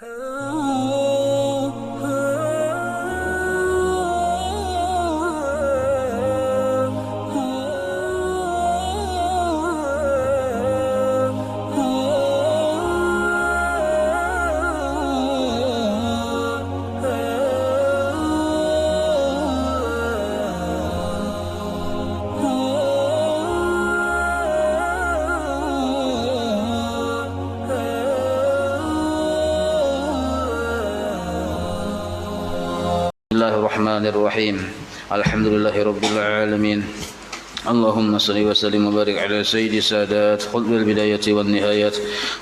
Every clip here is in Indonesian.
Bismillahirrahmanirrahim. Alhamdulillahirabbil alamin. اللهم صل وسلم وبارك على سيد السادات خلف البداية والنهاية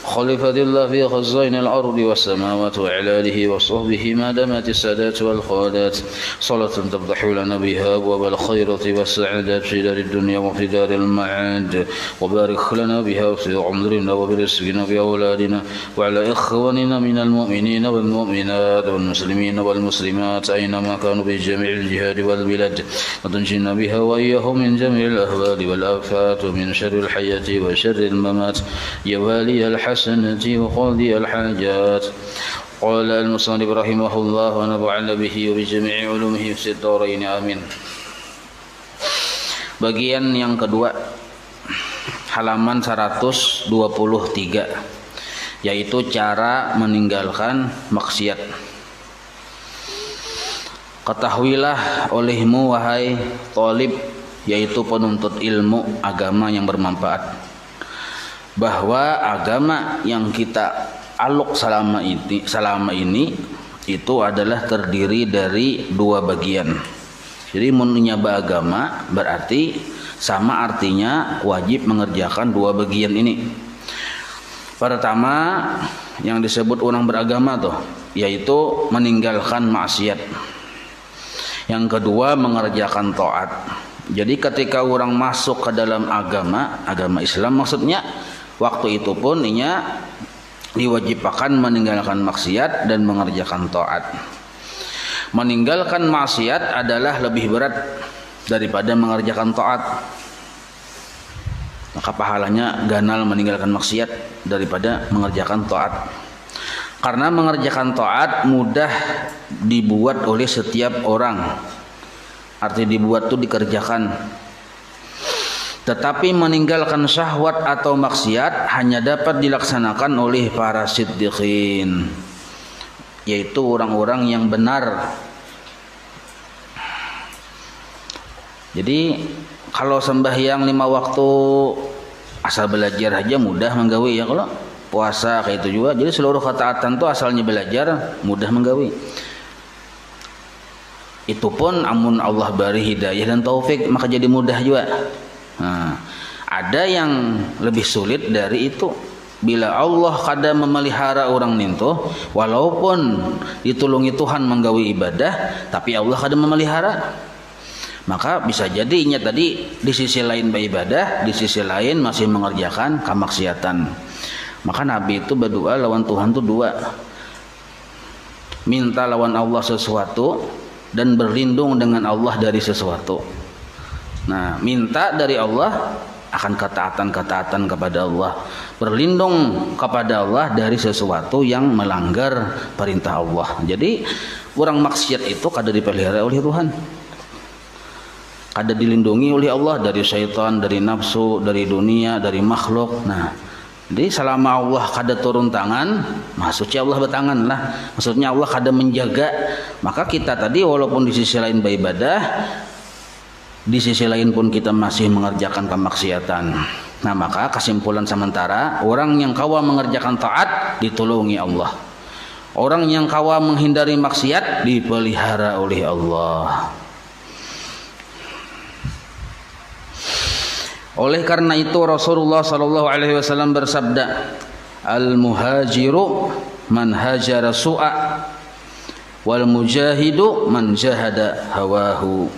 خليفة الله في خزائن الأرض والسماوات وعلى آله وصحبه ما دامت السادات والخالات صلاة تفتح لنا بها أبواب الخيرة والسعادة في دار الدنيا وفي دار المعاد وبارك لنا بها في عمرنا وبرزقنا وبأولادنا وعلى إخواننا من المؤمنين والمؤمنات والمسلمين والمسلمات أينما كانوا بجميع الجهاد والبلاد وتنجينا بها وإياهم من جميع الأهوال والآفات ومن شر الحياة وشر الممات يا والي الحسنة وقاضي الحاجات. قال المصنف رحمه الله ونفعنا به وبجميع علومه في الدارين آمين. Bagian yang kedua, halaman 123, yaitu cara meninggalkan maksiat. Ketahuilah olehmu wahai talib, yaitu penuntut ilmu agama yang bermanfaat, bahwa agama yang kita aluk selama ini itu adalah terdiri dari dua bagian. Jadi menyembah agama berarti sama artinya wajib mengerjakan dua bagian ini. Pertama yang disebut orang beragama tuh, yaitu meninggalkan maksiat. Yang kedua mengerjakan taat. Jadi ketika orang masuk ke dalam agama Islam maksudnya, waktu itu pun inya diwajibkan meninggalkan maksiat dan mengerjakan taat. Meninggalkan maksiat adalah lebih berat daripada mengerjakan taat. Maka pahalanya ganal meninggalkan maksiat daripada mengerjakan taat. Karena mengerjakan taat mudah dibuat oleh setiap orang. Arti dibuat itu dikerjakan. Tetapi meninggalkan syahwat atau maksiat hanya dapat dilaksanakan oleh para siddiqin, yaitu orang-orang yang benar. Jadi kalau sembahyang 5 waktu asal belajar aja mudah menggawi ya. Kalau puasa kayak itu juga. Jadi seluruh ketaatan itu asalnya belajar mudah menggawi. Itu pun amun Allah beri hidayah dan taufik maka jadi mudah juga. Nah, ada yang lebih sulit dari itu. Bila Allah kada memelihara orang itu, walaupun ditulungi Tuhan menggawi ibadah, tapi Allah kada memelihara, maka bisa jadinya tadi di sisi lain beribadah, di sisi lain masih mengerjakan kemaksiatan. Maka Nabi itu berdoa lawan Tuhan itu dua, minta lawan Allah sesuatu dan berlindung dengan Allah dari sesuatu. Nah, minta dari Allah akan ketaatan kepada Allah, berlindung kepada Allah dari sesuatu yang melanggar perintah Allah. Jadi orang maksiat itu kada dipelihara oleh Tuhan, kada dilindungi oleh Allah dari syaitan, dari nafsu, dari dunia, dari makhluk. Nah, jadi selama Allah kada turun tangan, maksudnya Allah bertangan lah. Maksudnya Allah kada menjaga. Maka kita tadi walaupun di sisi lain beribadah, di sisi lain pun kita masih mengerjakan kemaksiatan. Nah, maka kesimpulan sementara, orang yang kawa mengerjakan taat ditolongi Allah. Orang yang kawa menghindari maksiat dipelihara oleh Allah. Oleh karena itu Rasulullah sallallahu alaihi wasallam bersabda, "Al-muhajiru man hajara su'a wal mujahidu man jahada hawahu."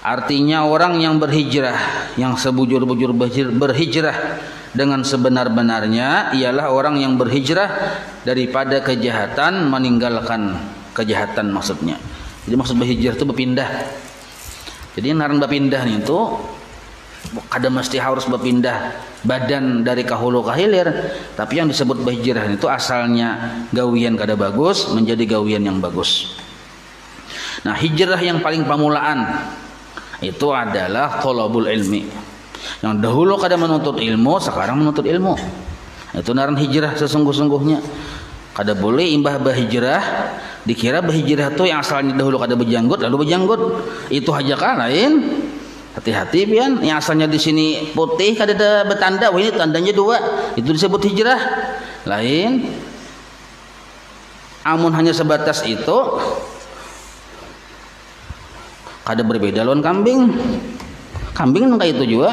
Artinya orang yang berhijrah, yang sebujur-bujur berhijrah dengan sebenar-benarnya ialah orang yang berhijrah daripada kejahatan, meninggalkan kejahatan maksudnya. Jadi maksud berhijrah itu berpindah. Jadi narang berpindah itu kada mesti harus berpindah badan dari kahulu ka hilir, tapi yang disebut hijrah itu asalnya gawian kada bagus menjadi gawian yang bagus. Nah, hijrah yang paling pamulaan itu adalah thalabul ilmi. Yang dahulu kada menuntut ilmu, sekarang menuntut ilmu. Itu naran hijrah sesungguh-sungguhnya. Kada boleh imbah bahijrah dikira bahijrah itu yang asalnya dahulu kada berjanggut lalu berjanggut. Itu aja kan lain. Hati-hati pian, yang asalnya di sini putih kada ada bertanda, wah ini tandanya dua. Itu disebut hijrah. Lain. Amun hanya sebatas itu kada berbeda lawan kambing. Kambing kayak itu juga.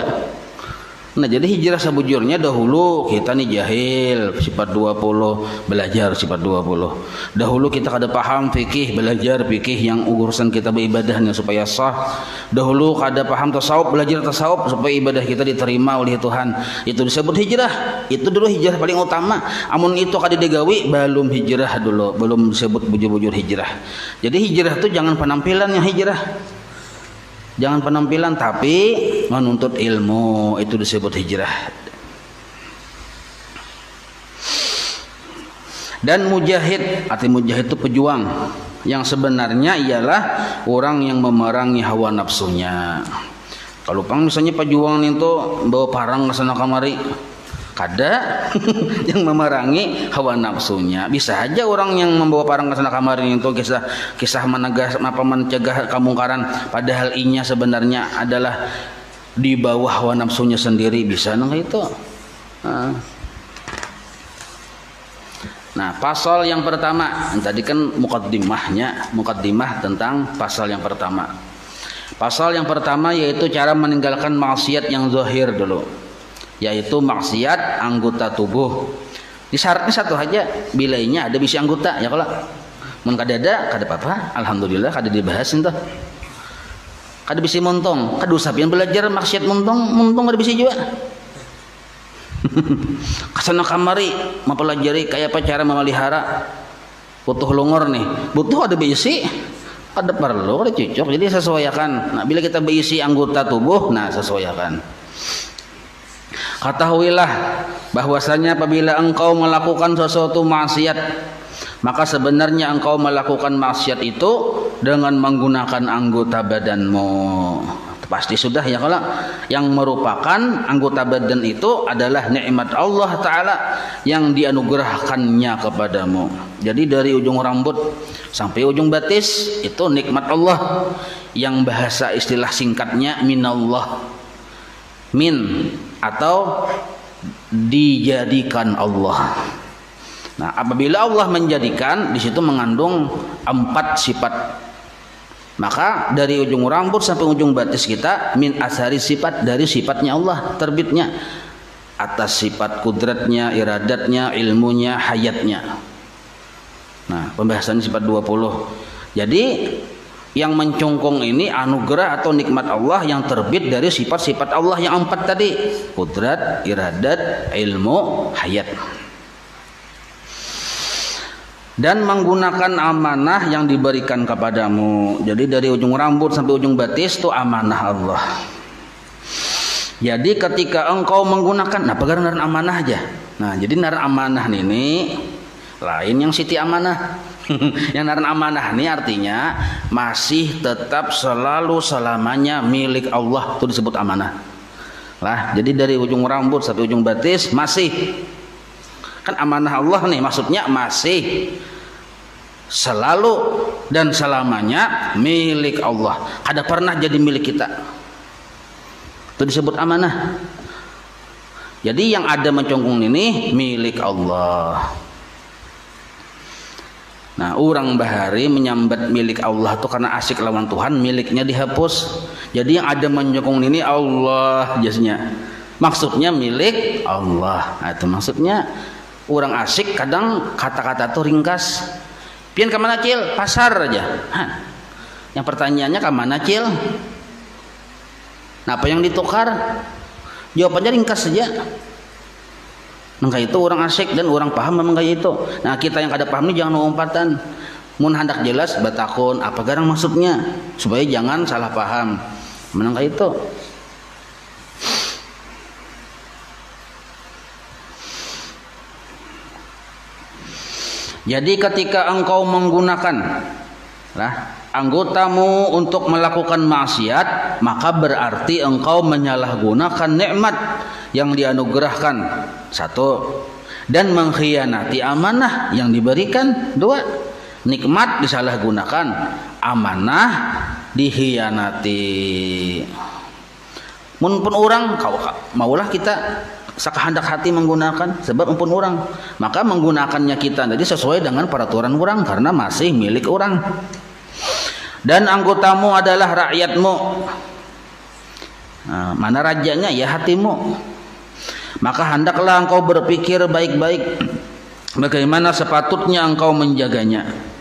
Nah, jadi hijrah sebujurnya dahulu kita nih jahil sifat 20, belajar sifat 20. Dahulu kita kada paham fikih, belajar fikih yang urusan kita beribadahnya supaya sah. Dahulu kada paham tasawuf, belajar tasawuf supaya ibadah kita diterima oleh Tuhan. Itu disebut hijrah. Itu dulu hijrah paling utama. Amun itu kada digawi belum hijrah dulu, belum disebut bujur-bujur hijrah. Jadi hijrah itu jangan penampilan yang hijrah. Jangan penampilan tapi menuntut ilmu, itu disebut hijrah. Dan mujahid, arti mujahid itu pejuang, yang sebenarnya ialah orang yang memerangi hawa nafsunya. Kalau pang misalnya pejuang itu bawa parang ke sana kamari, kada yang memerangi hawa nafsunya. Bisa aja orang yang membawa parang ke sana kamari itu kisah mencegah kemungkaran, padahal inya sebenarnya adalah di bawah hawa nafsunya sendiri, bisa nang itu. Nah, pasal yang pertama tadi kan mukaddimah tentang pasal yang pertama. Pasal yang pertama yaitu cara meninggalkan maksiat yang zahir dulu, yaitu maksiat anggota tubuh. Di syaratnya satu aja, bilainya ada bisi anggota ya kalau mun kada ada kada apa-apa, alhamdulillah kada dibahas entah. Kada bisi montong, kada usah pian belajar maksiat montong kada bisi juga. Kasana kamari mempelajari kayak apa cara memelihara butuh longor nih, butuh ada bisi, kada perlu, kada cocok. Jadi sesuaikan. Nah, bila kita berisi anggota tubuh, nah sesuaikan. Ketahuilah bahwasanya apabila engkau melakukan sesuatu maksiat, maka sebenarnya engkau melakukan maksiat itu dengan menggunakan anggota badanmu. Pasti sudah ya kalau yang merupakan anggota badan itu adalah nikmat Allah Ta'ala yang dianugerahkannya kepadamu. Jadi dari ujung rambut sampai ujung batis itu nikmat Allah, yang bahasa istilah singkatnya minallah. Min atau dijadikan Allah. Nah, apabila Allah menjadikan, di situ mengandung 4 sifat. Maka dari ujung rambut sampai ujung batis kita min asari sifat, dari sifatnya Allah terbitnya, atas sifat kudratnya, iradatnya, ilmunya, hayatnya. Nah, pembahasannya sifat 20. Jadi yang mencungkung ini anugerah atau nikmat Allah yang terbit dari sifat-sifat Allah yang 4 tadi, kudrat, iradat, ilmu, hayat. Dan menggunakan amanah yang diberikan kepadamu. Jadi dari ujung rambut sampai ujung batis itu amanah Allah. Jadi ketika engkau menggunakan, nah pegang naran amanah aja. Nah, jadi naran amanah ini lain yang siti amanah. Yang naran amanah ini artinya masih tetap selalu selamanya milik Allah, itu disebut amanah. Lah, jadi dari ujung rambut sampai ujung batis masih kan amanah Allah nih, maksudnya masih selalu dan selamanya milik Allah, kada pernah jadi milik kita, itu disebut amanah. Jadi yang ada mencungkung ini milik Allah. Nah, orang bahari menyambat milik Allah itu karena asyik lawan Tuhan, miliknya dihapus. Jadi yang ada mencungkung ini Allah jasnya, maksudnya milik Allah. Nah, itu maksudnya. Orang asik kadang kata-kata tuh ringkas. Pian ke mana cil? Pasar aja. Hah. Yang pertanyaannya ke mana cil? Nah, apa yang ditukar? Jawabannya ringkas saja. Maka itu orang asik dan orang paham memang kayak itu. Nah, kita yang kada paham ini jangan umpatan. Mun hendak jelas batakun apa garang maksudnya supaya jangan salah paham. Menang kayak itu. Jadi ketika engkau menggunakan anggotamu untuk melakukan maksiat, maka berarti engkau menyalahgunakan nikmat yang dianugerahkan, satu, dan mengkhianati amanah yang diberikan, dua. Nikmat disalahgunakan, amanah dikhianati. Mun pun orang maulah kita sakahandak hati menggunakan, sebab pun orang, maka menggunakannya kita jadi sesuai dengan peraturan orang karena masih milik orang. Dan anggotamu adalah rakyatmu. Nah, mana rajanya? Ya hatimu. Maka hendaklah engkau berpikir baik-baik bagaimana sepatutnya engkau menjaganya.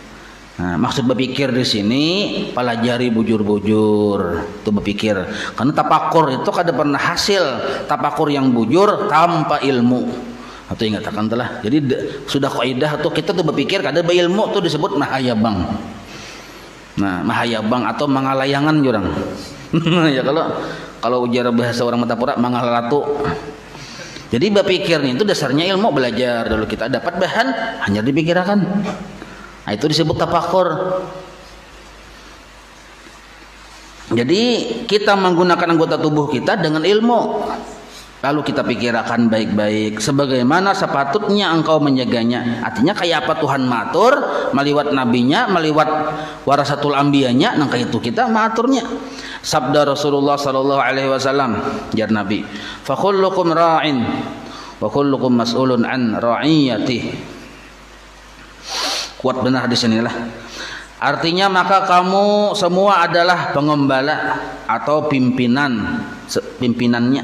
Nah, maksud berpikir di sini pelajari bujur-bujur, itu berpikir. Karena tapakur itu kada pernah hasil tapakur yang bujur tanpa ilmu. Atau ingat akan telah. Jadi sudah kaidah tuh kita tuh berpikir kada berilmu tuh disebut mahayabang. Nah, mahayabang atau mangalayangan jurang. Ya kalau ujar bahasa orang Matapura mangalalatu. Jadi berpikir itu dasarnya ilmu, belajar dulu kita dapat bahan hanya dipikirkan. Nah, itu disebut tafakur. Jadi kita menggunakan anggota tubuh kita dengan ilmu, lalu kita pikirkan baik-baik sebagaimana sepatutnya engkau menjaganya. Artinya kayak apa Tuhan matur meliwat nabinya, meliwat warasatul ambiyanya, nang kayak itu kita maturnya. Sabda Rasulullah sallallahu alaihi wasallam, jar Nabi, fa kullukum ra'in wa kullukum mas'ulun an ra'iyatihi. Kuat benar di sinilah. Artinya maka kamu semua adalah pengembala atau pimpinannya.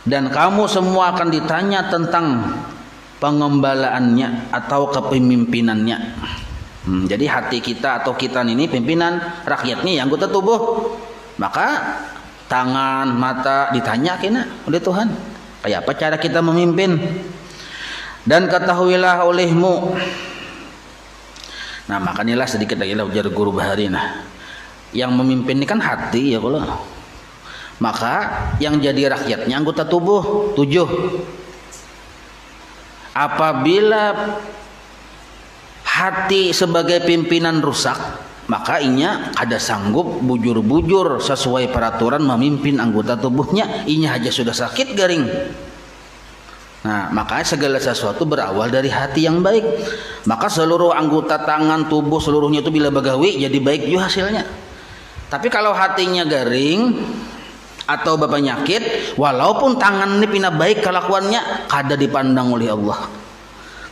Dan kamu semua akan ditanya tentang pengembalaannya atau kepemimpinannya. Jadi hati kita atau kita ini pimpinan, rakyatnya yang anggota tubuh. Maka tangan, mata ditanya kena oleh Tuhan. Kayak apa cara kita memimpin? Dan ketahuilah olehmu. Nah, makanilah sedikit lagi lah ujar guru bahari. Nah, yang memimpin ini kan hati ya kalau. Maka yang jadi rakyatnya anggota tubuh 7. Apabila hati sebagai pimpinan rusak, maka inya ada sanggup bujur-bujur sesuai peraturan memimpin anggota tubuhnya. Inya aja sudah sakit garing. Nah, makanya segala sesuatu berawal dari hati yang baik. Maka seluruh anggota tangan, tubuh, seluruhnya itu bila bagawi jadi baik juga hasilnya. Tapi kalau hatinya garing atau berpenyakit, walaupun tangan ini pina baik kelakuannya, kada dipandang oleh Allah.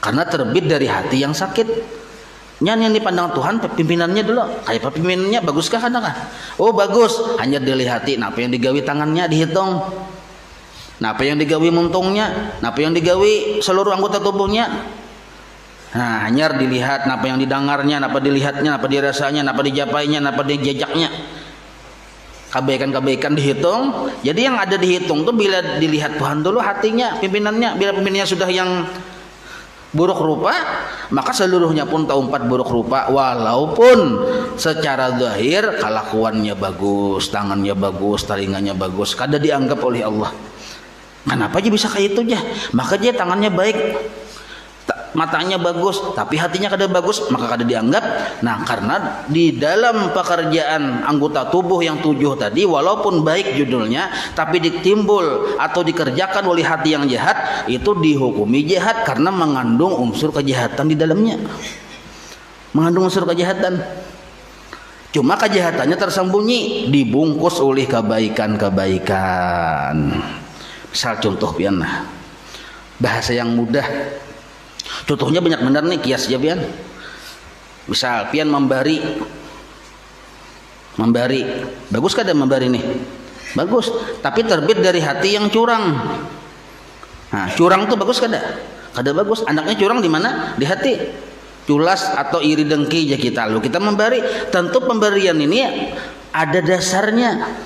Karena terbit dari hati yang sakit. Yang dipandang Tuhan pimpinannya dulu. Kayak pimpinannya baguskah kadang? Oh bagus, hanya dilihati. Nah, apa yang digawi tangannya dihitung. Nah, apa yang digawi muntungnya, nah, apa yang digawi seluruh anggota tubuhnya. Nah, hanya dilihat, nah, apa yang didengarnya, nah, apa dilihatnya, nah, apa dirasanya, nah, apa dijapainya, nah, apa dijajaknya. Kebaikan-kebaikan dihitung. Jadi yang ada dihitung tuh bila dilihat Tuhan dulu hatinya, pimpinannya. Bila pimpinannya sudah yang buruk rupa, maka seluruhnya pun tahu 4 buruk rupa. Walaupun secara zahir kelakuannya bagus, tangannya bagus, telinganya bagus, kada dianggap oleh Allah. Kenapa aja bisa kayak itu aja? Maka dia tangannya baik, matanya bagus, tapi hatinya kada bagus, maka kada dianggap. Nah, karena di dalam pekerjaan anggota tubuh yang 7 tadi, walaupun baik judulnya, tapi ditimbul atau dikerjakan oleh hati yang jahat, itu dihukumi jahat karena mengandung unsur kejahatan di dalamnya. Mengandung unsur kejahatan. Cuma kejahatannya tersembunyi, dibungkus oleh kebaikan-kebaikan. Misal contoh pian, bahasa yang mudah. Contohnya banyak benar nih, kias ya pian. Misal pian membari. Bagus kada membari nih? Bagus, tapi terbit dari hati yang curang. Nah, curang tuh bagus kada? Kada bagus. Anaknya curang di mana? Di hati. Culas atau iri dengki aja kita. Lalu kita memberi. Tentu pemberian ini ada dasarnya.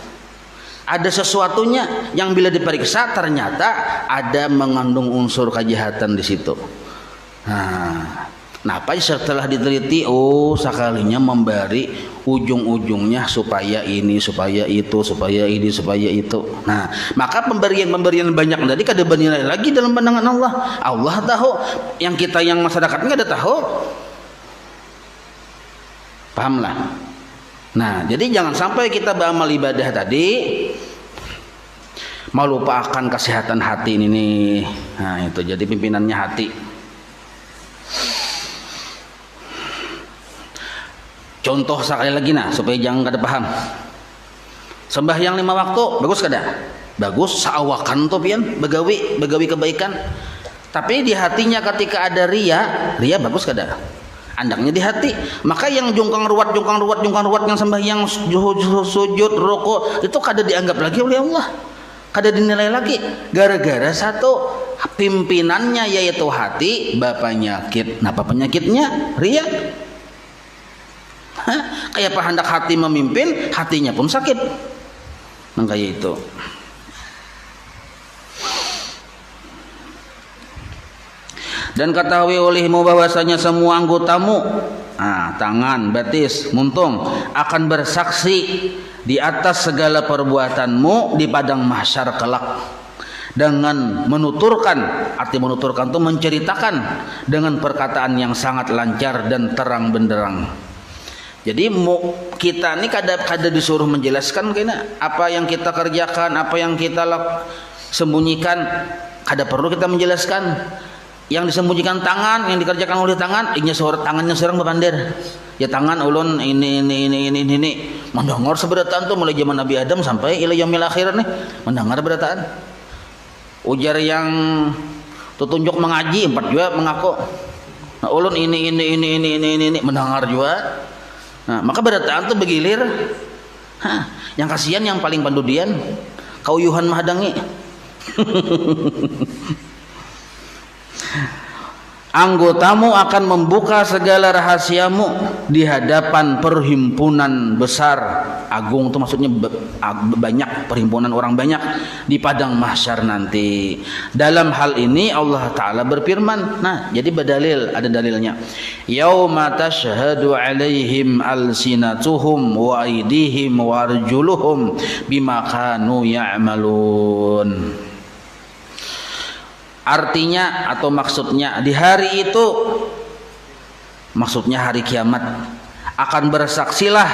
Ada sesuatunya yang bila diperiksa ternyata ada mengandung unsur kejahatan di situ. Nah, Napa setelah diteliti, oh sekalinya memberi ujung-ujungnya supaya ini, supaya itu, supaya ini, supaya itu. Nah, maka pemberian-pemberian banyak tadi kada bernilai lagi dalam pandangan Allah. Allah tahu, yang kita yang masyarakat nggak ada tahu. Pahamlah. Nah, jadi jangan sampai kita beramal ibadah tadi melupakan kesehatan hati ini nih. Nah, itu jadi pimpinannya hati. Contoh sekali lagi supaya jangan kada paham. Sembahyang 5 waktu bagus kada? Bagus, saawakan tuh pian begawi kebaikan. Tapi di hatinya ketika ada ria bagus kada? Andaknya di hati. Maka yang jungkang ruwat yang sembahyang sujud rukuk itu kada dianggap lagi oleh Allah. Kada dinilai lagi gara-gara satu pimpinannya yaitu hati penyakit. Napa penyakitnya? Ria. Kayak hendak hati memimpin, hatinya pun sakit. Nah, kayak itu. Dan ketahui olehmu bahwasanya semua anggotamu, tangan, batis, muntung akan bersaksi di atas segala perbuatanmu di padang mahsyar kelak dengan menuturkan, arti menuturkan itu menceritakan dengan perkataan yang sangat lancar dan terang benderang. Jadi kita ini kada disuruh menjelaskan kena apa yang kita kerjakan, apa yang kita sembunyikan, kada perlu kita menjelaskan. Yang disembunyikan tangan, yang dikerjakan oleh tangan, tangannya seorang bepandir. Ya tangan ulun ini. Mendengar seberataan tuh mulai zaman Nabi Adam sampai ila yaumil akhir nih, mendengar berataan. Ujar yang tunjuk mengaji 4 juga mengaku. Nah, ulun ini mendengar juga. Nah, maka berataan tuh begilir. Yang kasihan yang paling pandudian kauyuhan mahadangi. Anggotamu akan membuka segala rahasiamu di hadapan perhimpunan besar, agung itu maksudnya banyak, perhimpunan orang banyak di padang mahsyar nanti. Dalam hal ini Allah Ta'ala berfirman, nah jadi berdalil, ada dalilnya. Yauma tashhadu alaihim alsinatuhum wa aydihim wa arjuluhum bima kanu ya'malun. Artinya atau maksudnya di hari itu, maksudnya hari kiamat, akan bersaksilah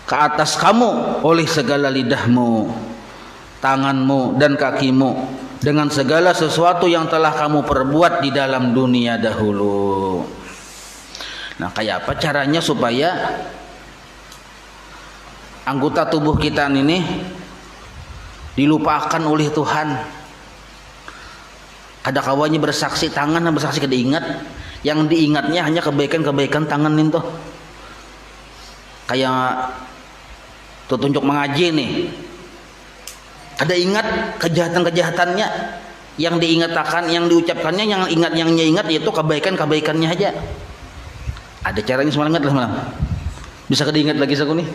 ke atas kamu oleh segala lidahmu, tanganmu dan kakimu dengan segala sesuatu yang telah kamu perbuat di dalam dunia dahulu. Nah, kayak apa caranya supaya anggota tubuh kita ini dilupakan oleh Tuhan? Ada kawannya bersaksi, tangan bersaksi kada ingat, yang diingatnya hanya kebaikan-kebaikan tangan itu. Kayak tunjuk mengaji nih, ada ingat kejahatan-kejahatannya, yang diingatkan, yang diucapkannya, yang ingat yaitu kebaikan-kebaikannya aja. Ada caranya semalam ingat lah malam. Bisa kada ingat lagi saku nih.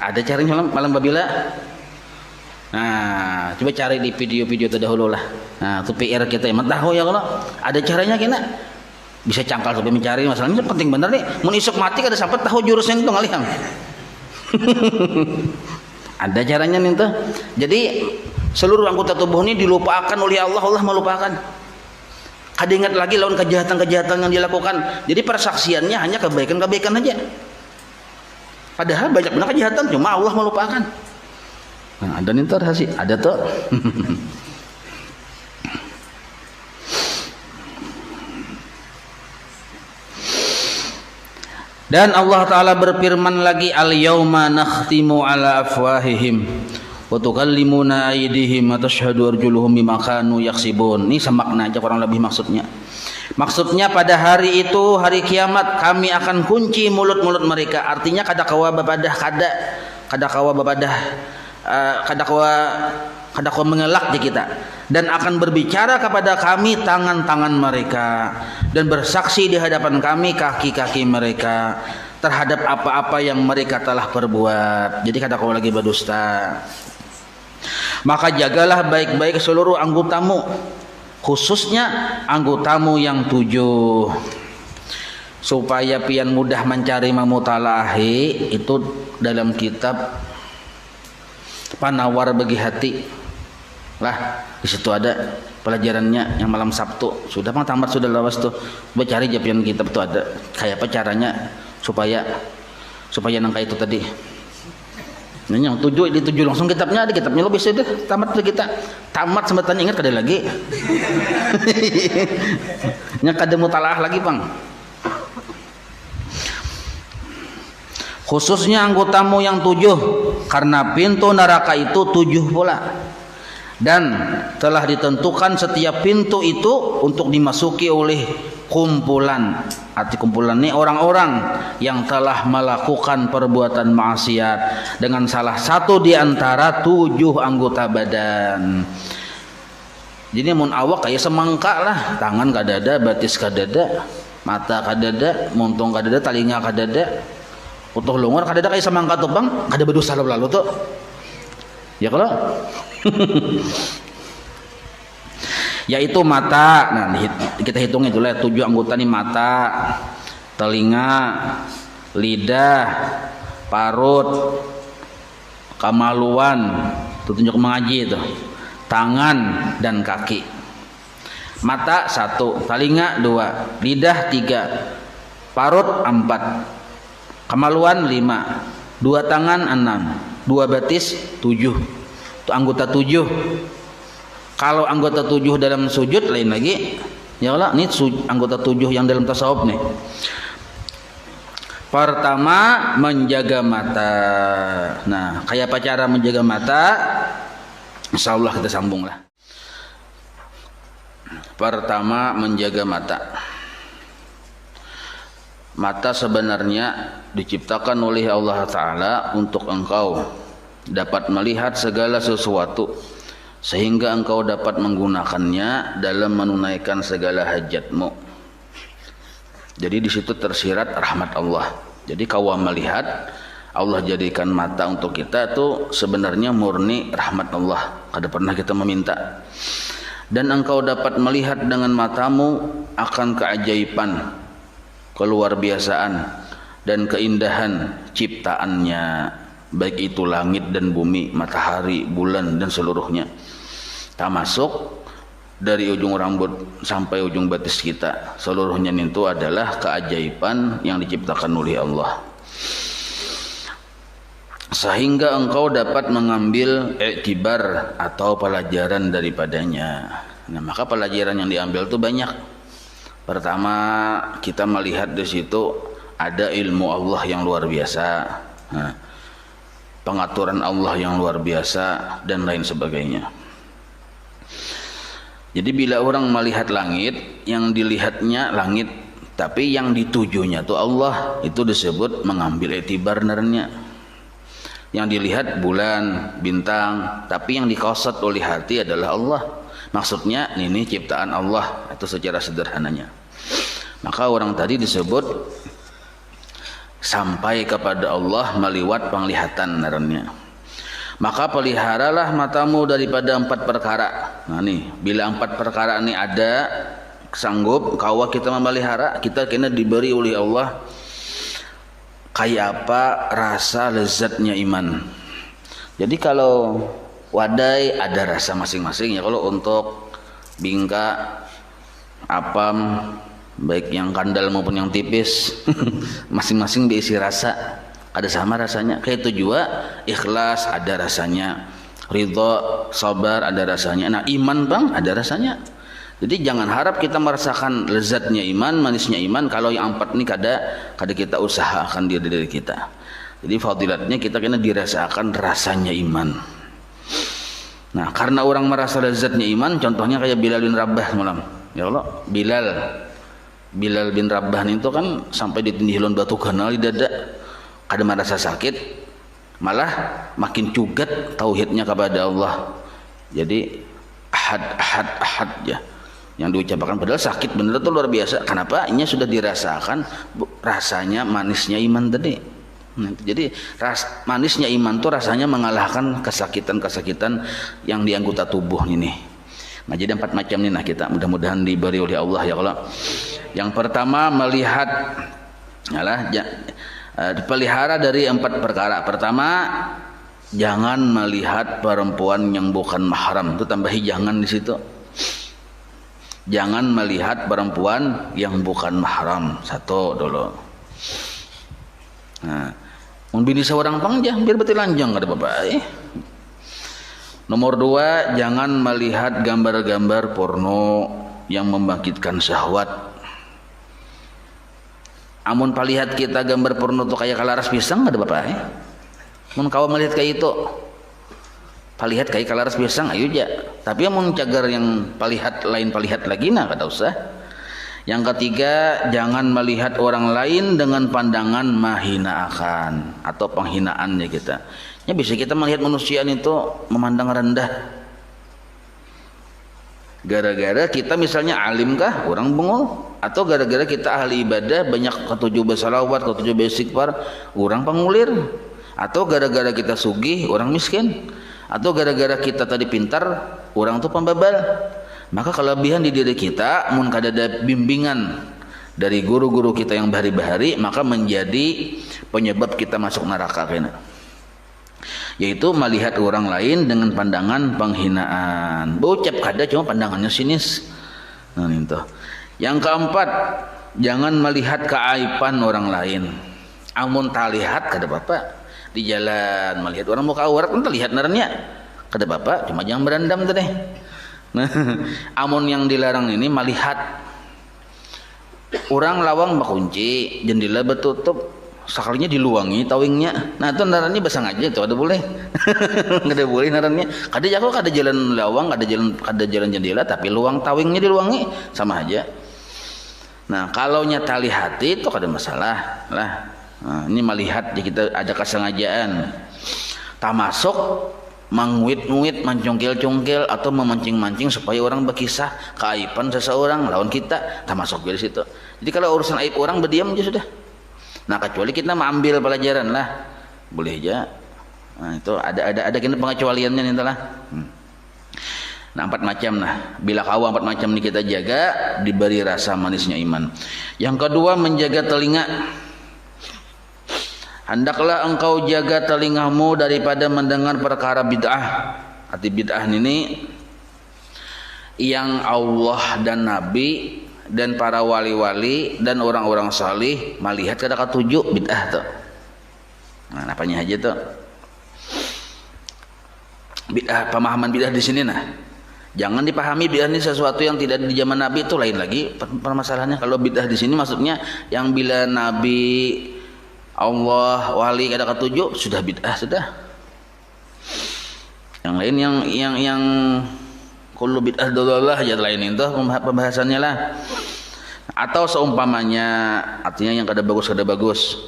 Ada caranya malam babila. Nah, coba cari di video-video terdahulu lah. Nah, itu PR kita yang tahu ya kalau ada caranya kena bisa cangkal sampai mencari. Masalahnya penting bener nih. Mun isuk mati kada sampai tahu jurusnya itu ngalihang. Ada caranya nih tuh. Jadi seluruh anggota tubuh ini dilupakan oleh Allah, Allah melupakan. Kada ingat lagi lawan kejahatan-kejahatan yang dilakukan. Jadi persaksiannya hanya kebaikan-kebaikan aja. Padahal banyak benar kejahatan, cuma Allah melupakan. Nah, ada nih rahasia, ada tuh. Dan Allah Ta'ala berfirman lagi, al-yawma nakhtimu ala afwahihim wa tukallimuna aydihim wa tashhadu arjuluhum bima kanu yaksibun. Ini semakna aja kurang lebih maksudnya. Maksudnya pada hari itu, hari kiamat, kami akan kunci mulut-mulut mereka. Artinya kada kawa mengelak di kita, dan akan berbicara kepada kami tangan-tangan mereka, dan bersaksi di hadapan kami kaki-kaki mereka terhadap apa-apa yang mereka telah perbuat. Jadi kada kau lagi berdusta. Maka jagalah baik-baik seluruh anggotamu, khususnya anggotamu yang 7. supaya pian mudah mencari memutalahi itu dalam kitab Panawar Bagi Hati lah, di situ ada pelajarannya yang malam Sabtu. Sudah mah tamat sudah lawas tuh. Coba cari japian kitab tuh ada kayak apa caranya supaya nangka itu tadi. Nah, yang dituju langsung kitabnya ada, kitabnya lo bisa deh tamat tuh kita. Tamat sembatannya ingat kada lagi. Nya kada mutalaah lagi, Bang. Khususnya anggotamu yang 7, karena pintu neraka itu 7 pula. Dan telah ditentukan setiap pintu itu untuk dimasuki oleh kumpulan. Arti kumpulan ini orang-orang yang telah melakukan perbuatan maksiat dengan salah satu di antara 7 anggota badan. Jadi mun awak kayak semangka lah, tangan kadada, batis kadada, mata kadada, muntung kadada, talinga kadada, utuh lungur kadada kayak semangka tuh, Bang. Kada berdosa lalu tuh. Ya kalau yaitu mata. Nah, kita hitung itu lah 7 anggota nih: mata, telinga, lidah, parut, kemaluan, tunjuk mengaji itu, tangan dan kaki. Mata 1, telinga 2, lidah 3, parut 4, kemaluan 5, 2 tangan 6, 2 batis 7. Itu anggota 7. Kalau anggota 7 dalam sujud lain lagi. Ya Allah, ini anggota 7 yang dalam tasawuf nih. Pertama, menjaga mata. Nah, kayak apa cara menjaga mata? Insyaallah kita sambung lah. Pertama, menjaga mata. Mata sebenarnya diciptakan oleh Allah Ta'ala untuk engkau dapat melihat segala sesuatu, sehingga engkau dapat menggunakannya dalam menunaikan segala hajatmu. Jadi di situ tersirat rahmat Allah. Jadi kau melihat, Allah jadikan mata untuk kita itu sebenarnya murni rahmat Allah. Kada pernah kita meminta. Dan engkau dapat melihat dengan matamu akan keajaiban, keluar biasaan dan keindahan ciptaannya, baik itu langit dan bumi, matahari, bulan dan seluruhnya, termasuk dari ujung rambut sampai ujung batis kita. Seluruhnya itu adalah keajaiban yang diciptakan oleh Allah, sehingga engkau dapat mengambil iktibar atau pelajaran daripadanya. Nah, maka pelajaran yang diambil itu banyak. Pertama, kita melihat di situ ada ilmu Allah yang luar biasa, nah, pengaturan Allah yang luar biasa dan lain sebagainya. Jadi bila orang melihat langit, yang dilihatnya langit, tapi yang ditujunya itu Allah, itu disebut mengambil iktibar narnya. Yang dilihat bulan, bintang, tapi yang dikosot oleh hati adalah Allah. Maksudnya ini ciptaan Allah, itu secara sederhananya. Maka orang tadi disebut sampai kepada Allah meliwat penglihatan narnya. Maka peliharalah matamu daripada 4 perkara. Nah nih, bila 4 perkara ini ada, sanggup kawa kita memelihara, kita kena diberi oleh Allah kayak apa rasa lezatnya iman. Jadi kalau wadai ada rasa masing-masing ya. Kalau untuk bingka, apam, baik yang kandal maupun yang tipis, masing-masing diisi rasa. Ada sama rasanya. Kayak itu juga ikhlas ada rasanya, ridho, sabar ada rasanya. Nah iman, Bang, ada rasanya. Jadi jangan harap kita merasakan lezatnya iman, manisnya iman kalau yang 4 ini kada kita usahakan diri kita. Jadi fadilatnya kita kena dirasakan rasanya iman. Nah karena orang merasa lezatnya iman, contohnya kayak Bilal bin Rabah malam. Ya Allah, Bilal bin Rabah itu kan sampai ditindih lon batu ganal di dada. Kada merasa sakit, malah makin cugat tauhidnya kepada Allah. Jadi ahad ya yang diucapkan, padahal sakit bener itu luar biasa. Kenapa? Ini sudah dirasakan rasanya manisnya iman tadi. Jadi manisnya iman itu rasanya mengalahkan kesakitan yang di anggota tubuh ini. Nah jadi 4 macam ini, nah kita mudah-mudahan diberi oleh Allah ya Allah Yang pertama melihat dipelihara dari 4 perkara. Pertama, jangan melihat perempuan yang bukan mahram. Itu tambahi jangan di situ. Jangan melihat perempuan yang bukan mahram. Satu dulu. Nah, mun bini seorang pangjang biar betul lanjang kada bapak. Nomor 2, jangan melihat gambar-gambar porno yang membangkitkan syahwat. Amun palihat kita gambar porno tuh kayak kalaras pisang ada bapak mun kau melihat kayak itu palihat kayak kalaras pisang ayo ja. Tapi amun cagar yang palihat lain palihat lagi nah kada usah. Yang ketiga, jangan melihat orang lain dengan pandangan mahinakan atau penghinaannya kita. Ya bisa kita melihat manusia itu memandang rendah. Gara-gara kita misalnya alim kah orang bengol, atau gara-gara kita ahli ibadah banyak ketujuh bersalawat, ketujuh beristighfar orang pengulir, atau gara-gara kita sugih orang miskin, atau gara-gara kita tadi pintar orang tuh pembabal. Maka kelebihan di diri kita mun kada ada bimbingan dari guru-guru kita yang bahari-bahari, maka menjadi penyebab kita masuk neraka kena. Yaitu melihat orang lain dengan pandangan penghinaan. Bocap kada cuma pandangannya sinis. Nah itu. Yang keempat, jangan melihat keaiban orang lain. Amun talihat kada bapak di jalan melihat orang muka aurat kan terlihat narnya. Kada bapak cuma jangan berendam teh. Nah, amun yang dilarang ini melihat orang lawang bakunci, jendela betutup, sakalinya diluangi tawingnya. Nah itu narannya basang aja itu ada boleh. Ada boleh narannya. Kada jago kada jalan lawang, kada jalan jendela tapi luang tawingnya diluangi sama aja. Nah kalau tali hati itu kada masalah lah. Nah, ini melihat kita ada kesengajaan. Tak masuk mengwit-ngwit, mencongkel-congkel atau memancing-mancing supaya orang berkisah keaiban seseorang lawan kita, tak masuk dari situ. Jadi kalau urusan aib orang berdiam aja sudah. Nah kecuali kita mengambil pelajaran lah, boleh aja. Nah itu ada kena pengecualiannya nih lah. Nah 4 macam nah. Bila kau 4 macam ini kita jaga, diberi rasa manisnya iman. Yang kedua, menjaga telinga. Hendaklah engkau jaga telingamu daripada mendengar perkara bid'ah. Arti bid'ah ini yang Allah dan Nabi dan para wali-wali dan orang-orang salih melihat kada ketujuh bid'ah tuh. Nah, apanya aja tuh? Bid'ah, pemahaman bid'ah di sini nah. Jangan dipahami bid'ah ini sesuatu yang tidak di zaman Nabi, itu lain lagi permasalahannya. Kalau bid'ah di sini maksudnya yang bila Nabi, Allah, wali kada ketujuh sudah bid'ah sudah. Yang lain yang kullu bid'ah dalalah aja lain itu pembahasannya lah. Atau seumpamanya, artinya yang kada bagus.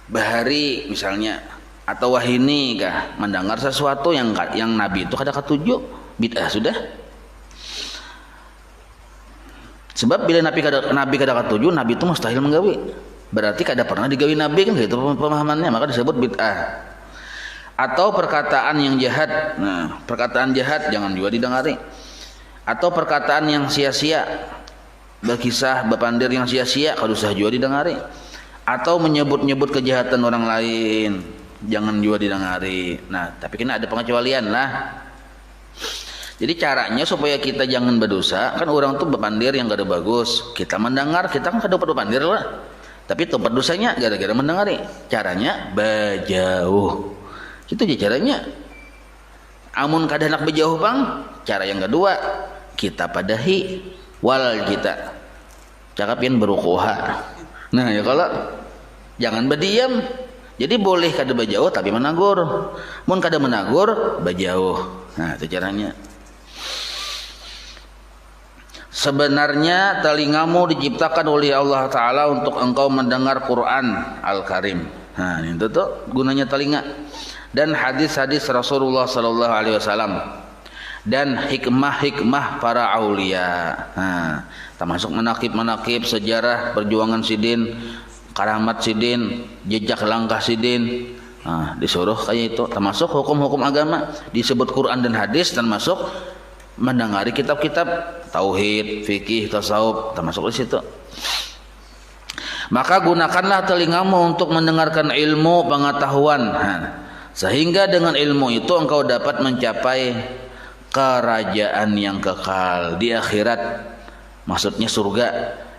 Bahari misalnya atau wahini kah mendengar sesuatu yang Nabi itu kada ketujuh, bid'ah sudah. Sebab bila Nabi kada ketujuh, Nabi itu mustahil menggawi. Berarti kada pernah digawi Nabi kan gitu pemahamannya, maka disebut bid'ah. Atau perkataan yang jahat. Nah, perkataan jahat jangan juga didengari. Atau perkataan yang sia-sia, berkisah, berpandir yang sia-sia, kada usah juga didengari. Atau menyebut-nyebut kejahatan orang lain, jangan juga didengari. Nah, tapi kena ada pengecualian lah. Jadi caranya supaya kita jangan berdosa, kan orang tuh berpandir yang kada bagus. Kita mendengar, kita kan kada berpandir lah. Tapi tempat dosanya gara-gara mendengari. Caranya berjauh. Itu aja caranya. Amun kada nak berjauh bang, cara yang kedua kita padahi wal kita cakapin berukuha. Nah ya kalau jangan berdiam. Jadi boleh kada berjauh tapi menagur. Mun kada menagur berjauh. Nah itu caranya. Sebenarnya telingamu diciptakan oleh Allah Ta'ala untuk engkau mendengar Quran Al-Karim. Nah itu tuh gunanya telinga. Dan hadis-hadis Rasulullah Sallallahu Alaihi Wasallam. Dan hikmah-hikmah para aulia. Nah, termasuk manakib-manakib sejarah perjuangan Sidin, karamat Sidin, jejak langkah Sidin. Nah, disuruh kayak itu. Termasuk hukum-hukum agama. Disebut Quran dan hadis termasuk mendengari kitab-kitab tauhid, fikih, tasawuf, termasuk di situ. Maka gunakanlah telingamu untuk mendengarkan ilmu pengetahuan, sehingga dengan ilmu itu engkau dapat mencapai kerajaan yang kekal di akhirat, maksudnya surga,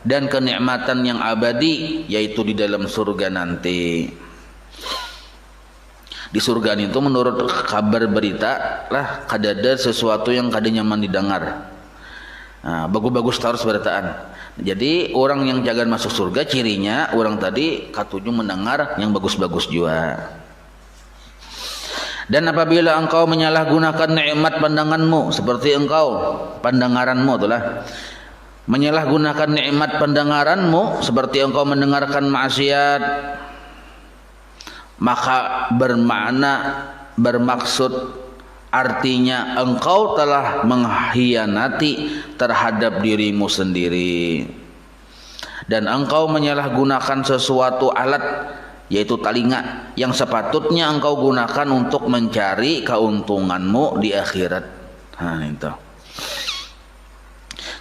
dan kenikmatan yang abadi, yaitu di dalam surga nanti. Di surga itu menurut kabar berita lah kadada sesuatu yang kada nyaman didengar. Nah, bagus-bagus terus beritaan. Jadi orang yang jaga masuk surga cirinya orang tadi katuju mendengar yang bagus-bagus juga. Dan apabila engkau menyalahgunakan nikmat pandanganmu, seperti engkau pendengaranmu itulah, menyalahgunakan nikmat pendengaranmu seperti engkau mendengarkan maksiat, maka bermaksud artinya engkau telah mengkhianati terhadap dirimu sendiri. Dan engkau menyalahgunakan sesuatu alat, yaitu telinga, yang sepatutnya engkau gunakan untuk mencari keuntunganmu di akhirat. Nah itu.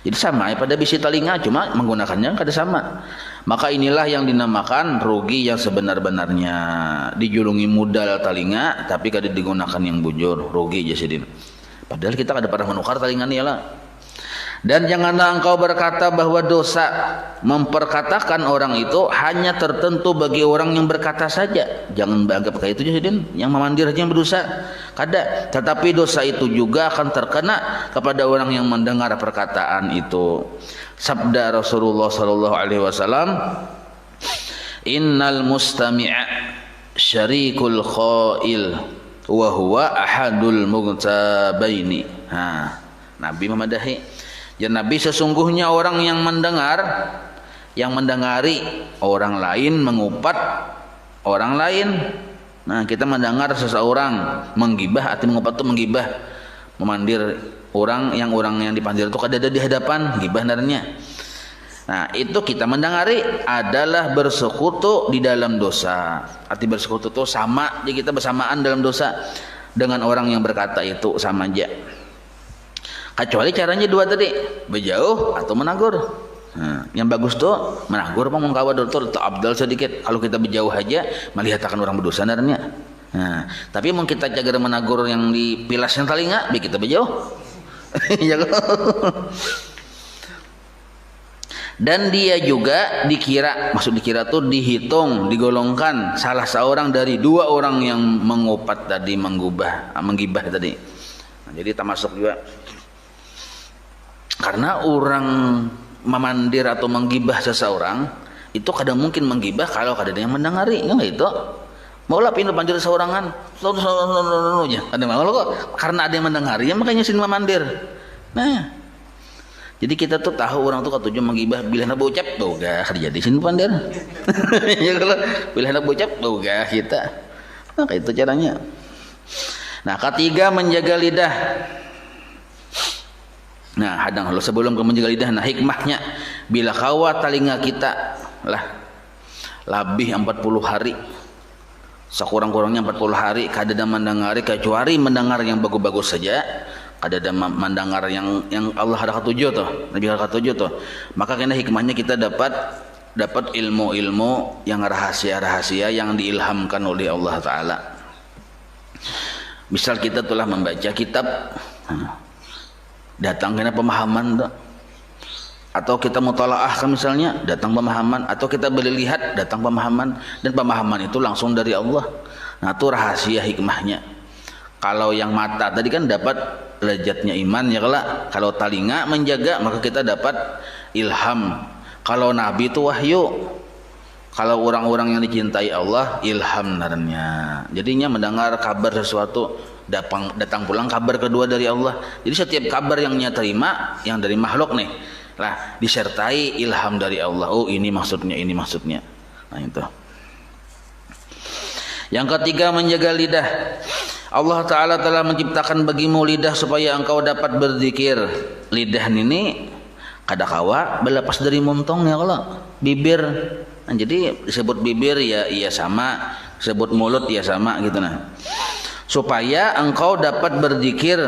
Jadi sama ya, pada bisi telinga, cuma menggunakannya kada sama. Maka inilah yang dinamakan rugi yang sebenar-benarnya. Dijulungi modal telinga tapi kada digunakan yang bujur, rugi jasidin. Padahal kita kada pernah menukar telinga ni lah. Dan janganlah engkau berkata bahwa dosa memperkatakan orang itu hanya tertentu bagi orang yang berkata saja. Jangan beranggap kayak itu jasidin, yang memandir aja yang berdosa. Kada, tetapi dosa itu juga akan terkena kepada orang yang mendengar perkataan itu. Sabda Rasulullah sallallahu alaihi wasallam, "Innal mustami'a syarikul qail wa huwa ahadul mughtabaini." Nabi memadahi, ya Nabi, sesungguhnya orang yang mendengar, yang mendengari orang lain mengupat orang lain. Nah, kita mendengar seseorang menggibah atau mengupat itu menggibah, memandir orang yang dipandir itu kada ada di hadapan, gibah narnya. Nah, itu kita mendengari adalah bersekutu di dalam dosa. Arti bersekutu itu sama, jadi kita bersamaan dalam dosa dengan orang yang berkata itu, sama aja. Kecuali caranya dua tadi, berjauh atau menagur. Nah, yang bagus tuh menagur, mengkawa dokter itu abdal sedikit. Kalau kita berjauh aja melihat akan orang berdosa narnya. Nah, tapi mau kita jaga menagur yang di pilasnya telinga, biar kita berjauh. Dan dia juga dikira, maksud dikira tuh dihitung, digolongkan salah seorang dari dua orang yang mengupat tadi, menggibah tadi. Nah, jadi termasuk juga. Karena orang memandir atau menggibah seseorang itu kadang mungkin menggibah kalau kadang yang mendengari, kan itu. Maulah pindah pandir seorangan, ada malu kok, karena ada yang mendengari, ya makanya sini memandir. Nah, jadi kita tuh tahu orang tuh katuju menggibah, bila nak bocap, boga jadi sini pandir. Ya kalau bila nak bocap, boga kita. Nah, itu caranya. Nah, ketiga, menjaga lidah. Nah, hadang kalau sebelum ke menjaga lidah, nah hikmahnya bila kawa telinga kita lah lebih 40 hari, sekurang-kurangnya 40 hari kada ada mendengari kecuali mendengar yang bagus-bagus saja, kada ada mendengar yang Allah ada ketujuh tuh, Nabi ada ketujuh tuh. Maka kena hikmahnya kita dapat ilmu-ilmu yang rahasia-rahasia yang diilhamkan oleh Allah Ta'ala. Misal kita telah membaca kitab, datang kena pemahaman tuh. Atau kita mutalaah kan misalnya, datang pemahaman. Atau kita melihat, datang pemahaman. Dan pemahaman itu langsung dari Allah. Nah, itu rahasia hikmahnya. Kalau yang mata tadi kan dapat lezatnya iman, ya kalau telinga menjaga maka kita dapat ilham. Kalau nabi itu wahyu. Kalau orang-orang yang dicintai Allah, ilham naranya. Jadinya mendengar kabar sesuatu, datang pulang kabar kedua dari Allah. Jadi setiap kabar yang nya terima yang dari makhluk nih lah disertai ilham dari Allah. Oh, ini maksudnya, ini maksudnya. Nah, itu. Yang ketiga, menjaga lidah. Allah Ta'ala telah menciptakan bagimu lidah supaya engkau dapat berzikir. Lidah ini kadakawa berlepas dari montongnya kalau bibir. Nah, jadi disebut bibir ya iya sama, disebut mulut ya sama gitu nah. Supaya engkau dapat berzikir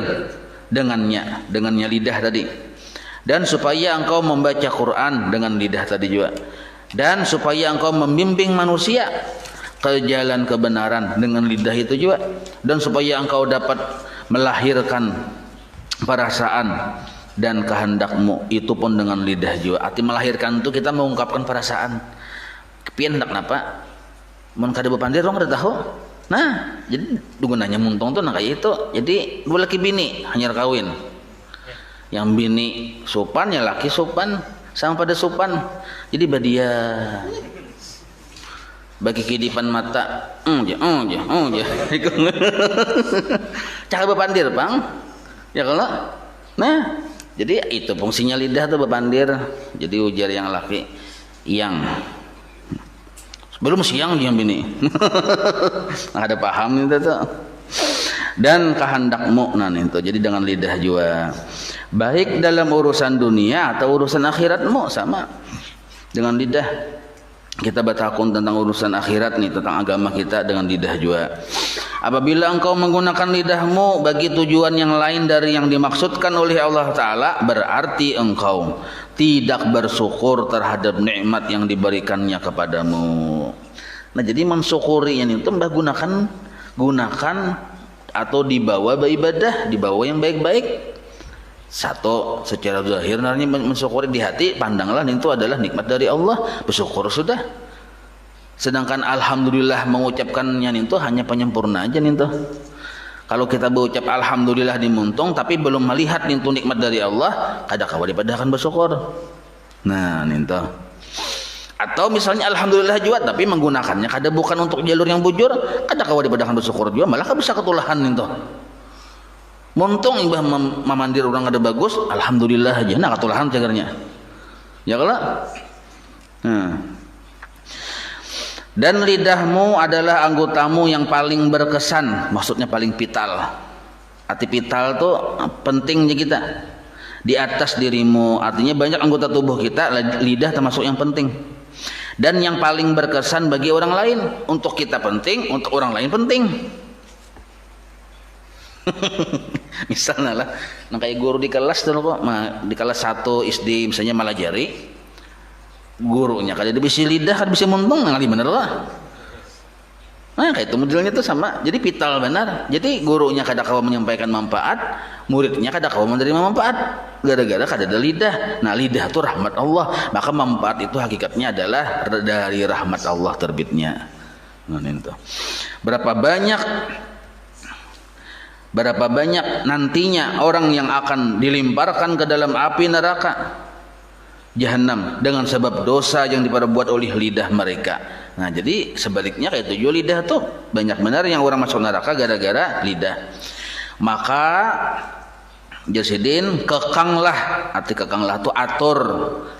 dengannya lidah tadi, dan supaya engkau membaca Quran dengan lidah tadi juga, dan supaya engkau membimbing manusia ke jalan kebenaran dengan lidah itu juga, dan supaya engkau dapat melahirkan perasaan dan kehendakmu itu pun dengan lidah juga. Arti melahirkan itu kita mengungkapkan perasaan. Kepian hendak napa? Mun kada bepandir orang kada tahu. Nah, jadi gunanya muntong tuh kayak itu. Jadi dua laki bini hanya kawin. Yang bini sopan, ya laki sopan, sama pada sopan. Jadi badia bagi kehidupan mata, cara bepandir bang, ya kalau, nah, jadi itu fungsinya lidah tuh bepandir. Jadi ujar yang laki, yang belum siang dia bini, ada paham itu tuh. Dan kehendakmu, nah itu, jadi dengan lidah juga, baik dalam urusan dunia atau urusan akhiratmu sama dengan lidah. Kita bertakun tentang urusan akhirat nih, tentang agama kita dengan lidah juga. Apabila engkau menggunakan lidahmu bagi tujuan yang lain dari yang dimaksudkan oleh Allah Ta'ala, berarti engkau tidak bersyukur terhadap nikmat yang diberikannya kepadamu. Nah, jadi mensyukuri yang itu gunakan atau dibawa beribadah, dibawa yang baik-baik. Satu, secara zahir namanya mensyukuri di hati, pandanglah itu adalah nikmat dari Allah, bersyukur sudah. Sedangkan alhamdulillah mengucapkannya itu hanya penyempurna aja itu. Kalau kita berucap alhamdulillah di muntung tapi belum melihat itu nikmat dari Allah, kada kawa daripada akan bersyukur. Nah, itu. Atau misalnya alhamdulillah juga tapi menggunakannya kada bukan untuk jalur yang bujur, kada kawa daripada akan bersyukur juga, malah bisa ketulahan itu. Muntung imbah memandir orang ada bagus, alhamdulillah aja, nah ketulahan cagarnya. Ya kalau. Dan lidahmu adalah anggotamu yang paling berkesan, maksudnya paling vital. Arti vital tuh pentingnya kita. Di atas dirimu, artinya banyak anggota tubuh kita, lidah termasuk yang penting. Dan yang paling berkesan bagi orang lain, untuk kita penting, untuk orang lain penting. Misalnya lah, nah kayak guru di kelas tuh kok, di kelas 1 SD misalnya Malajari, gurunya kada bisa lidah, kada bisa muntung, ngali bener lah. Nah kayak itu modelnya tuh sama, jadi vital benar. Jadi gurunya kada kawa menyampaikan manfaat, muridnya kada kawa menerima manfaat, gara-gara kada ada lidah. Nah lidah itu rahmat Allah, maka manfaat itu hakikatnya adalah dari rahmat Allah terbitnya. Nah itu berapa banyak nantinya orang yang akan dilemparkan ke dalam api neraka Jahannam dengan sebab dosa yang diperbuat oleh lidah mereka. Nah jadi sebaliknya kayak itu, lidah tuh banyak benar yang orang masuk neraka gara-gara lidah. Maka Jasidin, kekanglah, arti kekanglah itu atur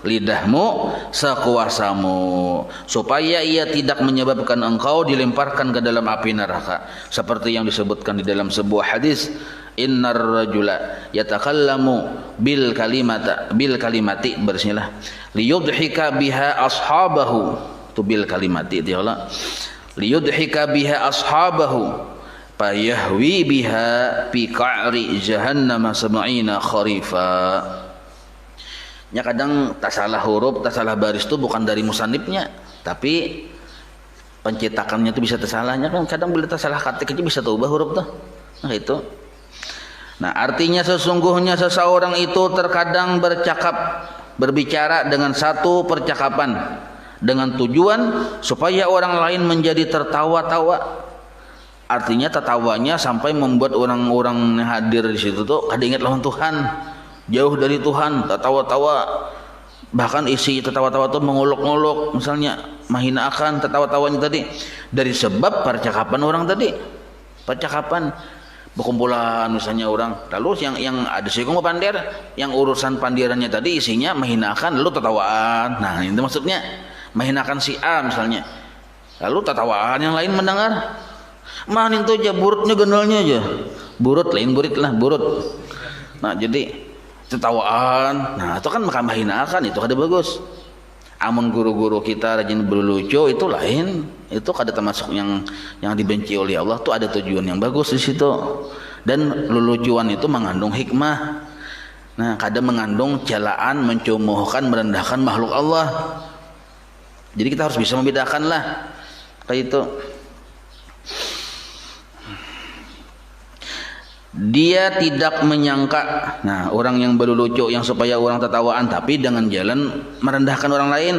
lidahmu sekuasamu supaya ia tidak menyebabkan engkau dilemparkan ke dalam api neraka, seperti yang disebutkan di dalam sebuah hadis, innar rajula yatakallamu bil kalimati bersihlah liyudhika biha ashabahu, tu bil kalimati itu Allah, liyudhika biha ashabahu payahwi biha fi qa'ri jahannam sab'ina kharifa. Ya kadang tak salah huruf, tak salah baris itu bukan dari musannifnya, tapi pencetakannya itu bisa tersalahnya kan. Kadang bila tak salah ketik aja bisa ubah huruf tuh. Nah itu. Nah artinya sesungguhnya seseorang itu terkadang berbicara dengan satu percakapan dengan tujuan supaya orang lain menjadi tertawa-tawa. Artinya tertawanya sampai membuat orang-orang yang hadir di situ tuh kada ingat lawan Tuhan, jauh dari Tuhan, tertawa-tawa. Bahkan isi tertawa-tawa tuh mengolok-olok, misalnya menghinakan tertawa-tawanya tadi dari sebab percakapan orang tadi. Percakapan berkumpulan misalnya orang, lalu yang ada sih pandir, yang urusan pandirannya tadi isinya menghinakan lalu tertawaan. Nah, itu maksudnya menghinakan si A misalnya. Lalu tertawaan yang lain mendengar. Manin tuh aja burutnya genelnya aja. Burut lain burit lah, burut. Nah, jadi tertawaan. Nah, itu kan maka menghinakan, itu kada bagus. Amun guru-guru kita rajin berlucu itu lain. Itu kada termasuk yang dibenci oleh Allah, tuh ada tujuan yang bagus di situ. Dan lelucuan itu mengandung hikmah. Nah, kadang mengandung celaan, mencumuhkan, merendahkan makhluk Allah. Jadi kita harus bisa membedakan lah kayak itu. Dia tidak menyangka, nah orang yang berlucu yang supaya orang tertawaan tapi dengan jalan merendahkan orang lain,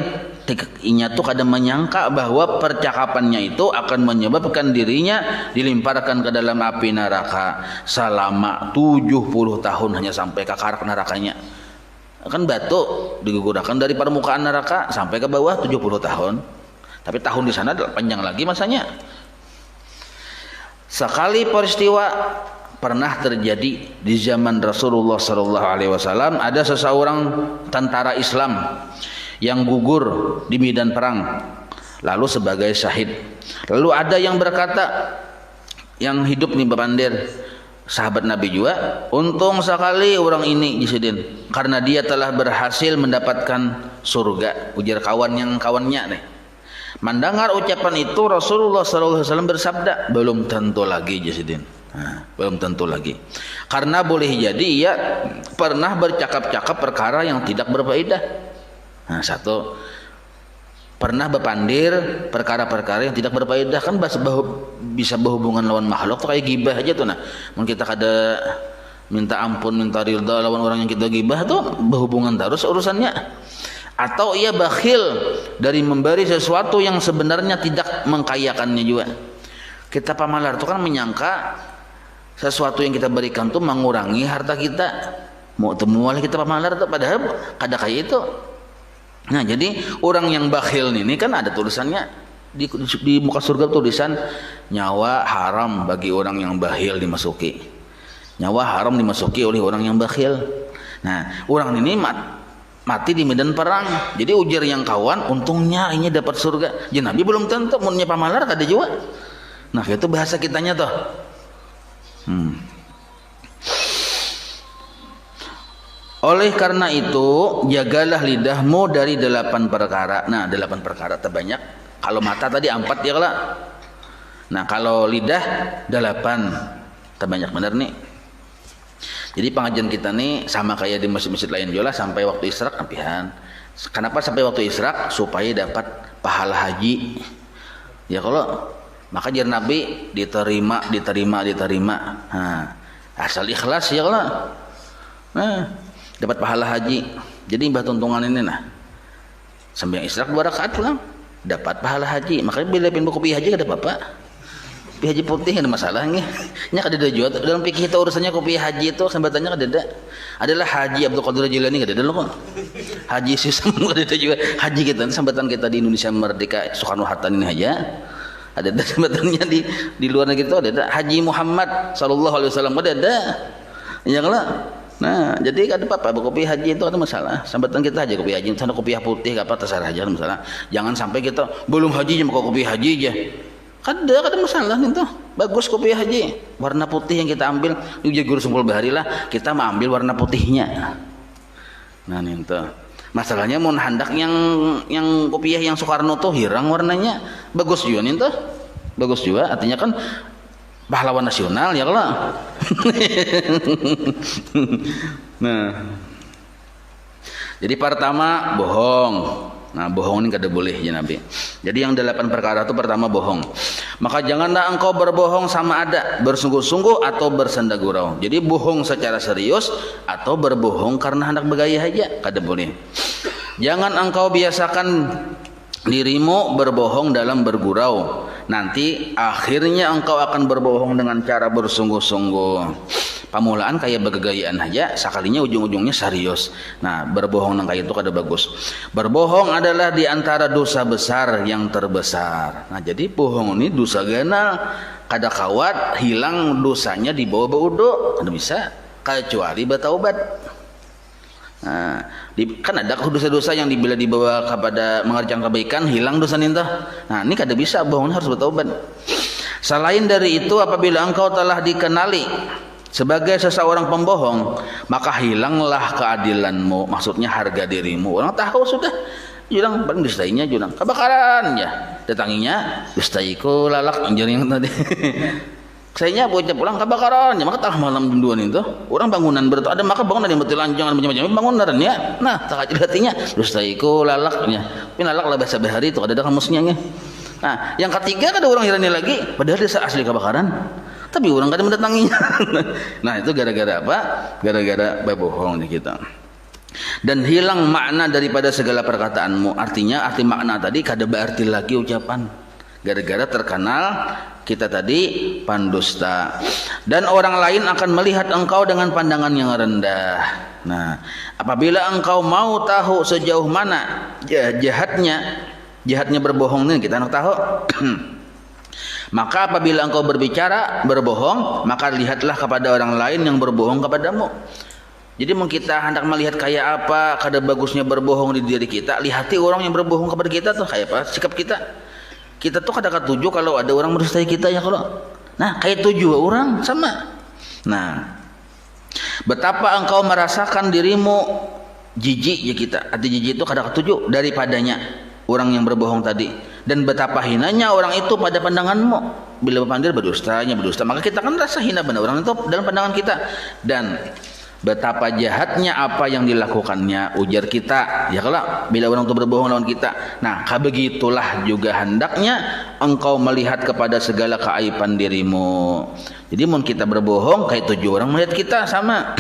inya tuh kadang menyangka bahwa percakapannya itu akan menyebabkan dirinya dilemparkan ke dalam api neraka selama 70 tahun hanya sampai ke karak nerakanya. Kan batu digugurkan dari permukaan neraka sampai ke bawah 70 tahun. Tapi tahun di sana panjang lagi masanya. Sekali peristiwa pernah terjadi di zaman Rasulullah SAW, ada seseorang tentara Islam yang gugur di medan perang lalu sebagai syahid. Lalu ada yang berkata, yang hidup nih bepandir, sahabat Nabi juga, untung sekali orang ini Jisidin karena dia telah berhasil mendapatkan surga. Ujar kawannya nih. Mendengar ucapan itu Rasulullah SAW bersabda, belum tentu lagi Jisidin. Nah, belum tentu lagi, karena boleh jadi ia pernah bercakap-cakap perkara yang tidak berfaedah. Nah, satu, pernah berpandir perkara-perkara yang tidak berfaedah, kan bisa berhubungan lawan makhluk tuh kayak gibah aja tuh. Nah, mungkin kita kada minta ampun, minta ridha lawan orang yang kita gibah tuh berhubungan terus urusannya. Atau ia bakhil dari memberi sesuatu yang sebenarnya tidak mengkayakannya juga. Kita pamalar itu kan menyangka sesuatu yang kita berikan tuh mengurangi harta kita. Mau temu oleh kita pamalar tuh, padahal kada kayak itu. Nah, jadi orang yang bakhil ini kan ada tulisannya di muka surga, tulisan nyawa haram bagi orang yang bakhil dimasuki. Nyawa haram dimasuki oleh orang yang bakhil. Nah, orang ini mati di medan perang. Jadi ujar yang kawan, untungnya ini dapat surga. Jadi Nabi belum tentu munnya pamalar kada juga. Nah, itu bahasa kitanya tuh. Oleh karena itu, jagalah lidahmu dari 8 perkara. Nah, 8 perkara terbanyak. Kalau mata tadi 4 ya kalau. Nah, kalau lidah 8 terbanyak, benar nih. Jadi pengajian kita nih sama kayak di masjid-masjid lain juga sampai waktu Isra ampihan. Kenapa sampai waktu Isra? Supaya dapat pahala haji. Ya kalau maka jar Nabi diterima. Nah, asal ikhlas ya kalau. Nah, dapat pahala haji. Jadi mbah tuntungan ini nah. Sembahyang Isra 2 rakaat pulang, dapat pahala haji. Makanya bila pindah kopi haji kada apa-apa. Kopi haji putih ada masalahnya. Nya kada ada juga dalam fikih kita urusannya kopi haji itu sambatannya kada ada. Adalah Haji Abdul Qadir Jilani kada ada loh kok. Haji Susam kada ada juga. Haji kita sambatan kita di Indonesia Merdeka Soekarno Hatta ini aja. Ada sebenarnya di luar negeri itu ada Haji Muhammad sallallahu alaihi wasallam ada. Ya kalau. Nah, jadi ada apa-apa kopi haji itu ada masalah. Sambatan kita aja kopi haji, sana kopi putih apa terserah aja masalah. Jangan sampai kita belum haji cuma kopi haji aja. Kada masalah itu. Bagus kopi haji. Warna putih yang kita ambil di Guru Sumpul Bahari lah, kita mau ambil warna putihnya. Nah, itu. Masalahnya mau hendak yang kopiah yang Soekarno tuh hirang warnanya. Bagus juga nih tuh. Bagus juga, artinya kan pahlawan nasional ya kalau. Nah. Jadi pertama bohong. Nah, bohong ini kada boleh ya Nabi. Jadi yang 8 perkara itu pertama bohong. Maka janganlah engkau berbohong sama ada, bersungguh-sungguh atau bersenda gurau. Jadi bohong secara serius atau berbohong karena hendak bergaya aja, kada boleh. Jangan engkau biasakan dirimu berbohong dalam bergurau. Nanti akhirnya engkau akan berbohong dengan cara bersungguh-sungguh. Pamulaan kayak bergegayaan aja, sekalinya ujung-ujungnya serius. Nah, berbohong nang kayak itu kada bagus. Berbohong adalah di antara dosa besar yang terbesar. Nah, jadi bohong ini dosa ganal. Kada kawat hilang dosanya di bawah baudo, kada bisa kecuali bertaubat. Nah, kan ada dosa-dosa yang bila dibawa kepada mengerjakan kebaikan hilang dosa nintah. Nah, ini kada bisa, bohongnya harus bertaubat. Selain dari itu, apabila engkau telah dikenali sebagai seseorang pembohong, maka hilanglah keadilanmu, maksudnya harga dirimu. Orang tahu sudah, jurang paling dustainya jurang kebakaran ya, datanginya dustaiku lalak anjir yang tadi. Sayanya bocah pulang kebakaran, ya maka tengah malam jam 2 itu, orang bangunan bertu ada maka bangunan yang betul lanjang macam-macam bangunan ya. Nah, tak hatinya, terus taiku lalaknya. Tapi lalak lah bahasa bahari itu ada kamusnya nya. Nah, yang ketiga ada orang hirani lagi, padahal dia asli kebakaran, tapi orang kada mendatanginya. Nah, itu gara-gara apa? Gara-gara berbohong di kita. Dan hilang makna daripada segala perkataanmu. Artinya arti makna tadi kada berarti lagi ucapan. Gara-gara terkenal kita tadi pandusta, dan orang lain akan melihat engkau dengan pandangan yang rendah. Nah, apabila engkau mau tahu sejauh mana jahatnya berbohong ini, kita nak tahu. Maka apabila engkau berbicara berbohong, maka lihatlah kepada orang lain yang berbohong kepadamu. Jadi mau kita hendak melihat kayak apa kada bagusnya berbohong di diri kita, lihati orang yang berbohong kepada kita tuh kayak apa sikap kita. Kita tuh kadang tuju kalau ada orang mendustai kita ya kalau. Nah, kayak tuju orang sama. Nah, betapa engkau merasakan dirimu jijik ya kita. Arti jijik itu kadang tuju daripadanya orang yang berbohong tadi. Dan betapa hinanya orang itu pada pandanganmu. Bila berpandir berdusta, maka kita kan rasa hina benar orang itu dalam pandangan kita. Dan betapa jahatnya apa yang dilakukannya, ujar kita ya kalau bila orang itu berbohong lawan kita. Nah, begitulah juga hendaknya engkau melihat kepada segala keaiban dirimu. Jadi mun kita berbohong kayak tujuh orang melihat kita sama.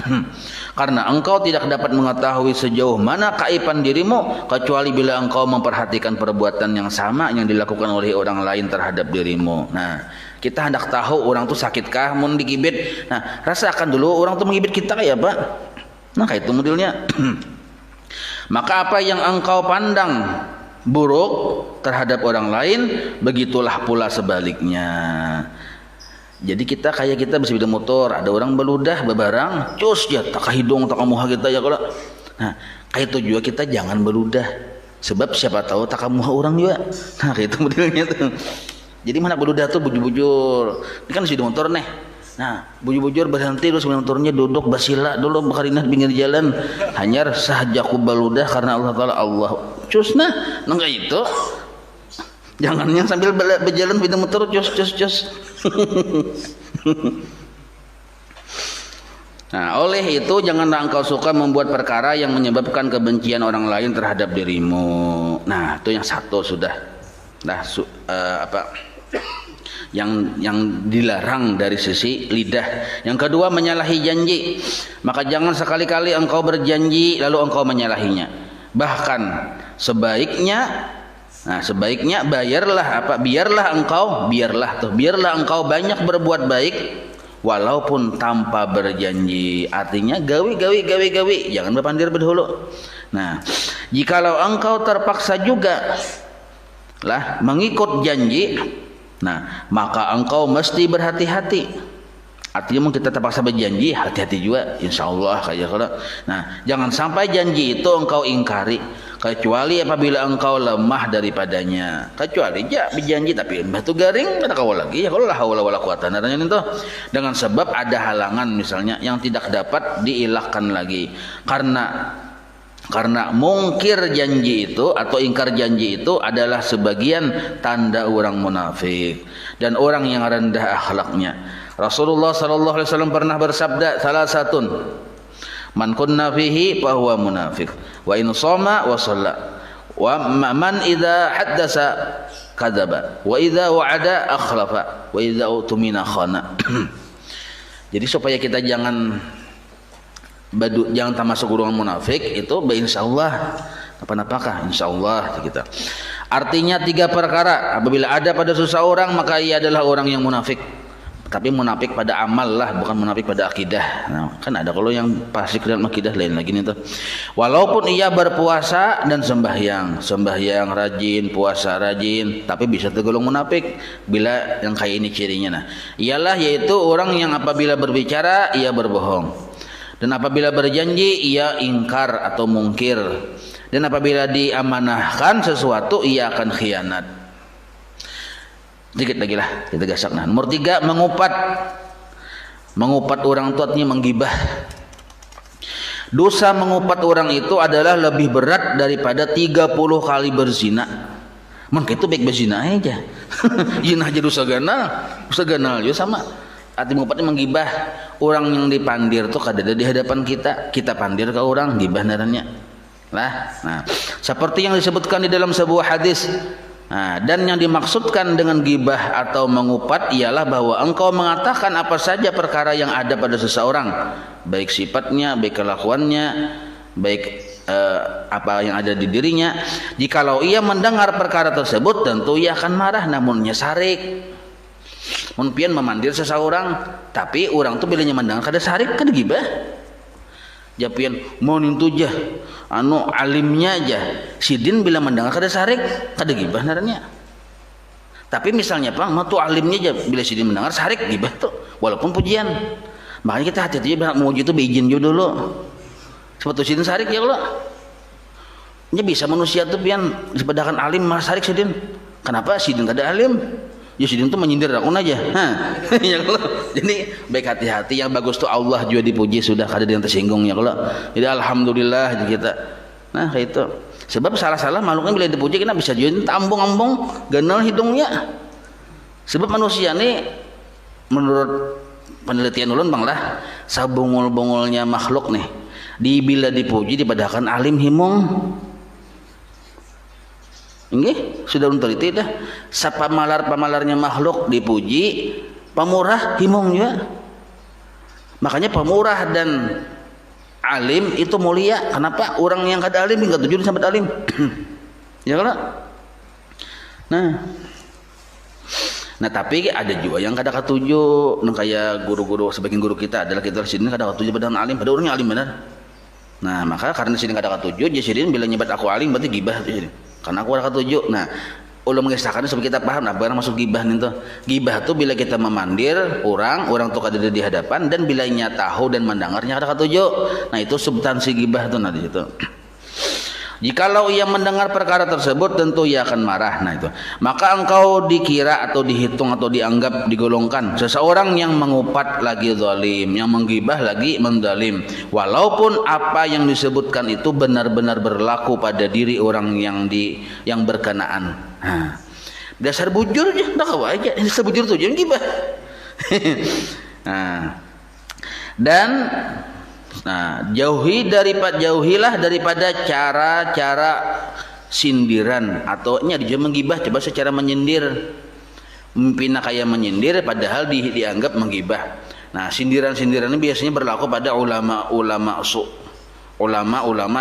Karena engkau tidak dapat mengetahui sejauh mana keaiban dirimu kecuali bila engkau memperhatikan perbuatan yang sama yang dilakukan oleh orang lain terhadap dirimu. Nah, kita hendak tahu orang tuh sakitkah mun digibit. Nah, rasakan dulu orang tuh menggibit kita kayak apa. Nah, kayak itu modelnya. Maka apa yang engkau pandang buruk terhadap orang lain, begitulah pula sebaliknya. Jadi kita kayak kita bersepeda motor, ada orang beludah bebarang, cus ya tak hidung tak muha kita ya kalau. Nah, kayak itu juga kita jangan beludah. Sebab siapa tahu tak muha orang juga. Nah, kayak itu modelnya tuh. Jadi mana beludah tuh bujur-bujur. Ini kan sepeda motor nih. Nah, bujur-bujur berhenti terus motornya duduk basila dulu bakarinah pinggir jalan. Hanyar sahajaku beludah karena Allah Taala Allah. Cus nah, nggak itu. Jangan yang sambil berjalan sepeda motor cus. Nah, oleh itu janganlah engkau suka membuat perkara yang menyebabkan kebencian orang lain terhadap dirimu. Nah, itu yang satu sudah. Nah, yang dilarang dari sisi lidah. Yang kedua menyalahi janji. Maka jangan sekali-kali engkau berjanji lalu engkau menyalahinya. Bahkan sebaiknya biarlah engkau banyak berbuat baik walaupun tanpa berjanji. Artinya gawi, jangan berpandir berdahulu. Nah, jikalau engkau terpaksa juga lah mengikut janji, nah maka engkau mesti berhati-hati. Artinya kita terpaksa berjanji, hati-hati juga insyaallah kayak kalau. Nah, jangan sampai janji itu engkau ingkari kecuali apabila engkau lemah daripadanya. Kecuali ya berjanji tapi batu garing kata kau lagi ya kalau la haula wala quwata itu dengan sebab ada halangan misalnya yang tidak dapat diilahkan lagi. Karena mungkir janji itu atau ingkar janji itu adalah sebagian tanda orang munafik dan orang yang rendah akhlaknya. Rasulullah sallallahu alaihi wasallam pernah bersabda, salah satun man kunna fihi fa huwa munafiq wa in shoma wa shalla wa man idza haddasa kadzaba wa idza wa'ada akhlafa wa idza utumina khana. Jadi supaya kita jangan termasuk golongan munafik itu insyaallah apa-apakah insyaallah kita. Artinya 3 perkara apabila ada pada seseorang maka ia adalah orang yang munafik. Tapi munafik pada amal lah, bukan munafik pada akidah. Nah, kan ada kalau yang fasik dalam akidah lain lagi nih tuh. Walaupun ia berpuasa dan sembahyang rajin, puasa rajin, tapi bisa tergolong munafik bila yang kayak ini cirinya. Nah, ialah yaitu orang yang apabila berbicara ia berbohong. Dan apabila berjanji ia ingkar atau mungkir. Dan apabila diamanahkan sesuatu ia akan khianat. Sedikit lagi lah kita gasak. Nah, nomor 3 mengupat orang itu artinya menggibah. Dosa mengupat orang itu adalah lebih berat daripada 30 kali berzina. Maka itu baik berzina aja. Zina aja dosa ganal juga sama. arti mengupat menggibah orang yang dipandir tuh kada ada di hadapan kita pandir ke orang gibah narannya lah. Nah, seperti yang disebutkan di dalam sebuah hadis. Nah, dan yang dimaksudkan dengan gibah atau mengupat ialah bahwa engkau mengatakan apa saja perkara yang ada pada seseorang, baik sifatnya, baik kelakuannya, baik apa yang ada di dirinya. Jikalau ia mendengar perkara tersebut, tentu ia akan marah, namun nya sarik. Mun pian memandir seseorang, tapi orang tuh bilanya mendengar kada sarik, kada gibah. Japian mau nintu jah anu alimnya aja sidin bila mendengar kada sarik kada gibah narannya. Tapi misalnya pang mau tuh alimnya aja bila sidin mendengar sarik gibah tuh walaupun pujian. Makanya kita hati-hati ya mau itu beizin juga dulu. Seperti sidin sarik ya Allah. Nya bisa manusia tuh pian dipedakan alim malah sarik sidin. Kenapa sidin kada alim? Ya sidin tuh menyindir akun aja. Ya Allah. Jadi baik hati-hati, yang bagus tuh Allah juga dipuji sudah kada ada yang tersinggung ya Allah. Jadi alhamdulillah kita. Nah kayak itu. Sebab salah-salah makhluknya bila dipuji kita bisa jadi tambung-ambung ganal hidungnya. Sebab manusia ini menurut penelitian ulun bang lah sabungul-bungulnya makhluk nih. Bila dipuji dipadakan alim himung. Nggih, sudah teliti dah. Sapamalar-pamalarnya makhluk dipuji, pemurah himung juga. Makanya pemurah dan alim itu mulia. Kenapa? Orang yang kada alim enggak tuju sampai alim. Ya kan? Nah tapi ada juga yang kada katuju, nang kayak guru-guru sebagian guru kita adalah kita sini kada katuju pada alim, pada orangnya alim benar. Nah, maka karena sini kada katuju, jadi sini bila nyebat aku alim berarti gibah sini. Karena aku ada ketujuh. Nah, ulama mengisahkan supaya kita paham nah barang masuk gibah nih tuh. Gibah tuh bila kita memandir orang tuh kada ada di hadapan dan bila nya tahu dan mendengarnya ada ketujuh. Nah, itu substansi gibah tuh nah di situ. Jikalau ia mendengar perkara tersebut tentu ia akan marah. Nah itu. Maka engkau dikira atau dihitung atau dianggap digolongkan seseorang yang mengupat lagi zalim, yang menggibah lagi menzalim. Walaupun apa yang disebutkan itu benar-benar berlaku pada diri orang yang berkenaan. Nah, dasar bujur aja, dah aja. Dasar bujur tuh jangan gibah. Jauhilah daripada cara-cara sindiran atau nya dia menggibah coba secara menyindir. Mimpina kayak menyindir padahal dianggap menggibah. Nah, sindiran-sindiran ini biasanya berlaku pada ulama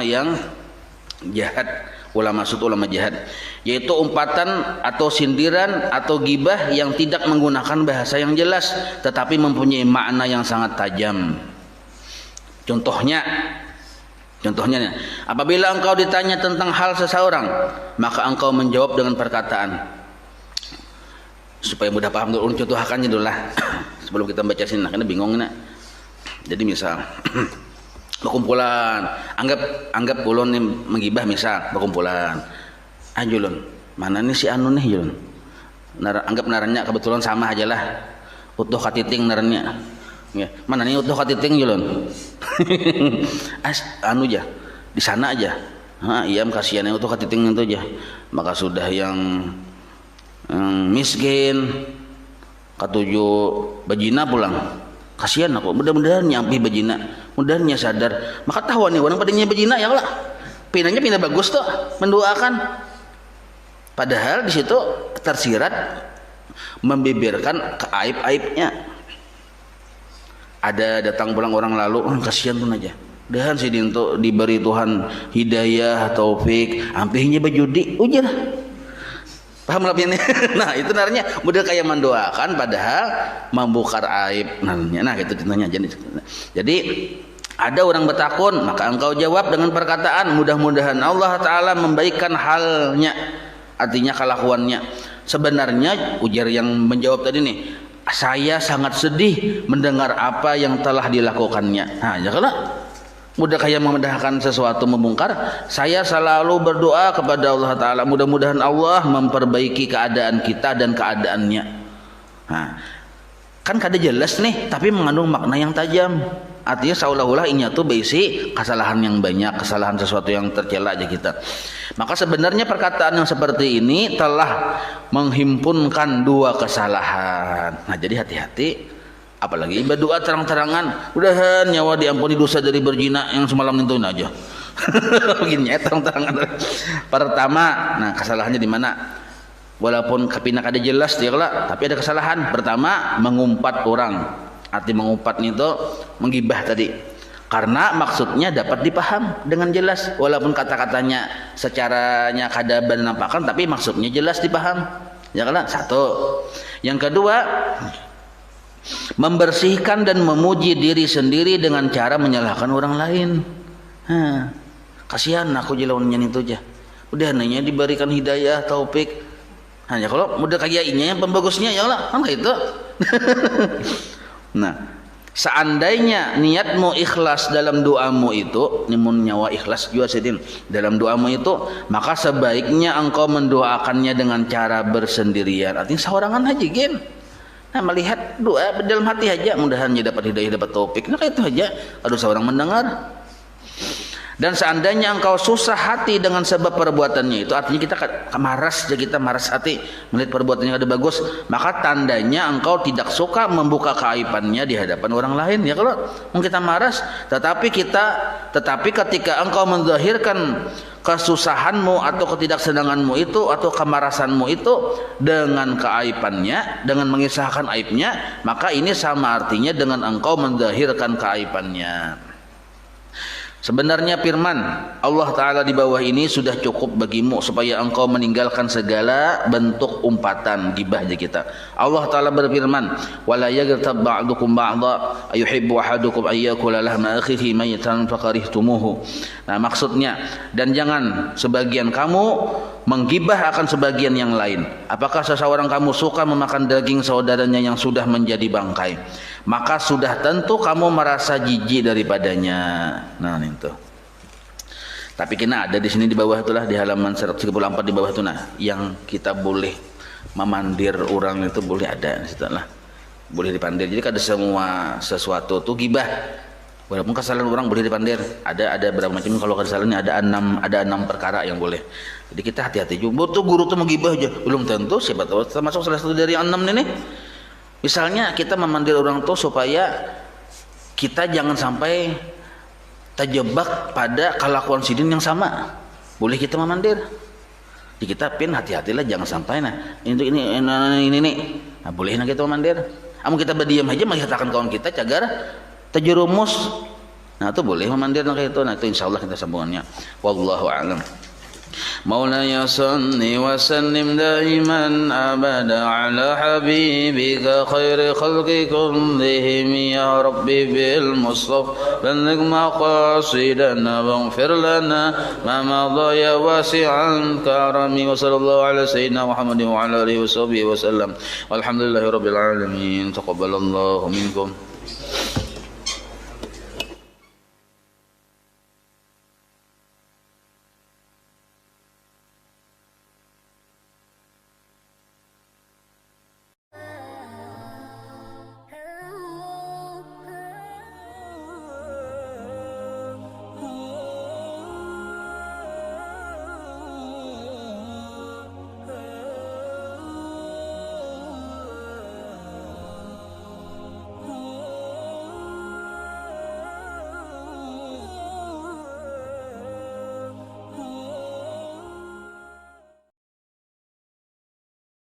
yang jahat, ulama jahat, yaitu umpatan atau sindiran atau gibah yang tidak menggunakan bahasa yang jelas tetapi mempunyai makna yang sangat tajam. Contohnya apabila engkau ditanya tentang hal seseorang, maka engkau menjawab dengan perkataan. Supaya mudah paham dulu contohkannya dulu lah. Sebelum kita baca sini, karena bingung nih. Jadi misal berkumpulan, anggap ulun nih menggibah misal berkumpulan. Julun, mana nih si anu nih Julun? Anggap narannya kebetulan sama aja lah. Utuh katiting narannya. Ya, mana nih utuh katiting Julun? Anu aja di sana aja. Iya kasihan yang utuh katiting itu aja. Maka sudah yang miskin katuju bajina pulang. Kasihan aku, mudah-mudahan nyampi bajina, mudah-mudahan sadar. Maka tahu nih orang padanya bajina ya lah. Pinanya pindah bagus tuh, mendoakan. Padahal di situ tersirat membibirkan keaib-aibnya. Ada datang pulang orang lalu, kasihan tuh aja. Dan si dinto diberi Tuhan hidayah, taufik, ampihnya berjudi, ujar. Paham lebihnya? Nah, itu naranya model kayak mendoakan padahal membukar aib naranya. Nah, gitu contohnya. Jadi ada orang bertakun, maka engkau jawab dengan perkataan mudah-mudahan Allah Ta'ala membaikkan halnya, artinya kelakuannya. Sebenarnya ujar yang menjawab tadi nih, saya sangat sedih mendengar apa yang telah dilakukannya. Nah, ya kalau mudah kayak memudahkan sesuatu membongkar, saya selalu berdoa kepada Allah Ta'ala mudah-mudahan Allah memperbaiki keadaan kita dan keadaannya. Nah, kan kada jelas nih tapi mengandung makna yang tajam. Artinya seolah-olah ini tuh berisi kesalahan yang banyak, kesalahan sesuatu yang tercela aja kita. Maka sebenarnya perkataan yang seperti ini telah menghimpunkan dua kesalahan. Nah, jadi hati-hati Apalagi berdoa terang-terangan, mudahan nyawa diampuni dosa dari berzina yang semalam itu aja. Begini ya terang-terangan. Pertama, nah kesalahannya di mana? Walaupun kapina kada jelas dia lah, tapi ada kesalahan. Pertama, mengumpat orang. Arti mengumpat itu menggibah tadi. Karena maksudnya dapat dipaham dengan jelas, walaupun kata-katanya secaranya kada menampakkan, tapi maksudnya jelas dipaham. Ya kan? Satu. Yang kedua, membersihkan dan memuji diri sendiri dengan cara menyalahkan orang lain. Kasihan aku jelawannya itu aja. Udah nanya diberikan hidayah, taufik. Hanya kalau mudah kayaknya yang pembagusnya ya lah, kan itu. Nah, seandainya niatmu ikhlas dalam doamu itu, nimun nyawa ikhlas juga sedin dalam doamu itu, maka sebaiknya engkau mendoakannya dengan cara bersendirian. Artinya seorangan aja, gen. Nah, melihat doa dalam hati aja, mudahan dapat hidayah, dapat taufik. Nah, kayak itu aja. Ada seorang mendengar. Dan seandainya engkau susah hati dengan sebab perbuatannya itu, artinya kita maras hati melihat perbuatannya ada bagus, maka tandanya engkau tidak suka membuka keaibannya di hadapan orang lain. Ya kalau kita maras, tetapi ketika engkau menzahirkan kesusahanmu atau ketidaksenanganmu itu atau kemarasanmu itu dengan keaibannya, dengan mengisahkan aibnya, maka ini sama artinya dengan engkau menzahirkan keaibannya. Sebenarnya firman Allah Ta'ala di bawah ini sudah cukup bagimu supaya engkau meninggalkan segala bentuk umpatan gibah kita. Allah Ta'ala berfirman, wala yaghtab ba'dukum ba'dha ayuhibbu ahadukum ayyakula lahma akhihi maytan fakarihtumuhu. Nah, maksudnya, dan jangan sebagian kamu menggibah akan sebagian yang lain. Apakah seseorang kamu suka memakan daging saudaranya yang sudah menjadi bangkai, maka sudah tentu kamu merasa jijik daripadanya. Nah, itu. Tapi kena ada di sini di bawah itulah, di halaman 134 di bawah itu, nah yang kita boleh memandir orang itu boleh ada di situ lah. Boleh dipandir. Jadi kada semua sesuatu tuh gibah. Walaupun kesalahan orang boleh dipandir. Ada berapa macam, kalau kesalahannya ada 6 perkara yang boleh. Jadi kita hati-hati juga. Tuh guru tuh menggibah aja. Belum tentu, siapa tahu termasuk salah satu dari 6 ini. Misalnya kita memandir orang tuh supaya kita jangan sampai terjebak pada kelakuan sidin yang sama. Boleh kita memandir. Jadi kita hati-hatilah jangan sampai ini. Nah, boleh kita memandir. Amun kita berdiam aja melihat akan kawan kita cagar terjerumus. Nah, itu boleh memandir kayak itu. Nah, itu insyaallah kita sambungannya. Wallahu a'lam. مولاي صل وسلم دائما أبدا على حبيبك خير خلق كلهم يا ربي بالمصطفى بلغ مقاصدنا واغفر لنا ما مضى يا واسع الكرم وصلى الله على سيدنا محمد وعلى آله وصحبه وسلم والحمد لله رب العالمين تقبل الله منكم.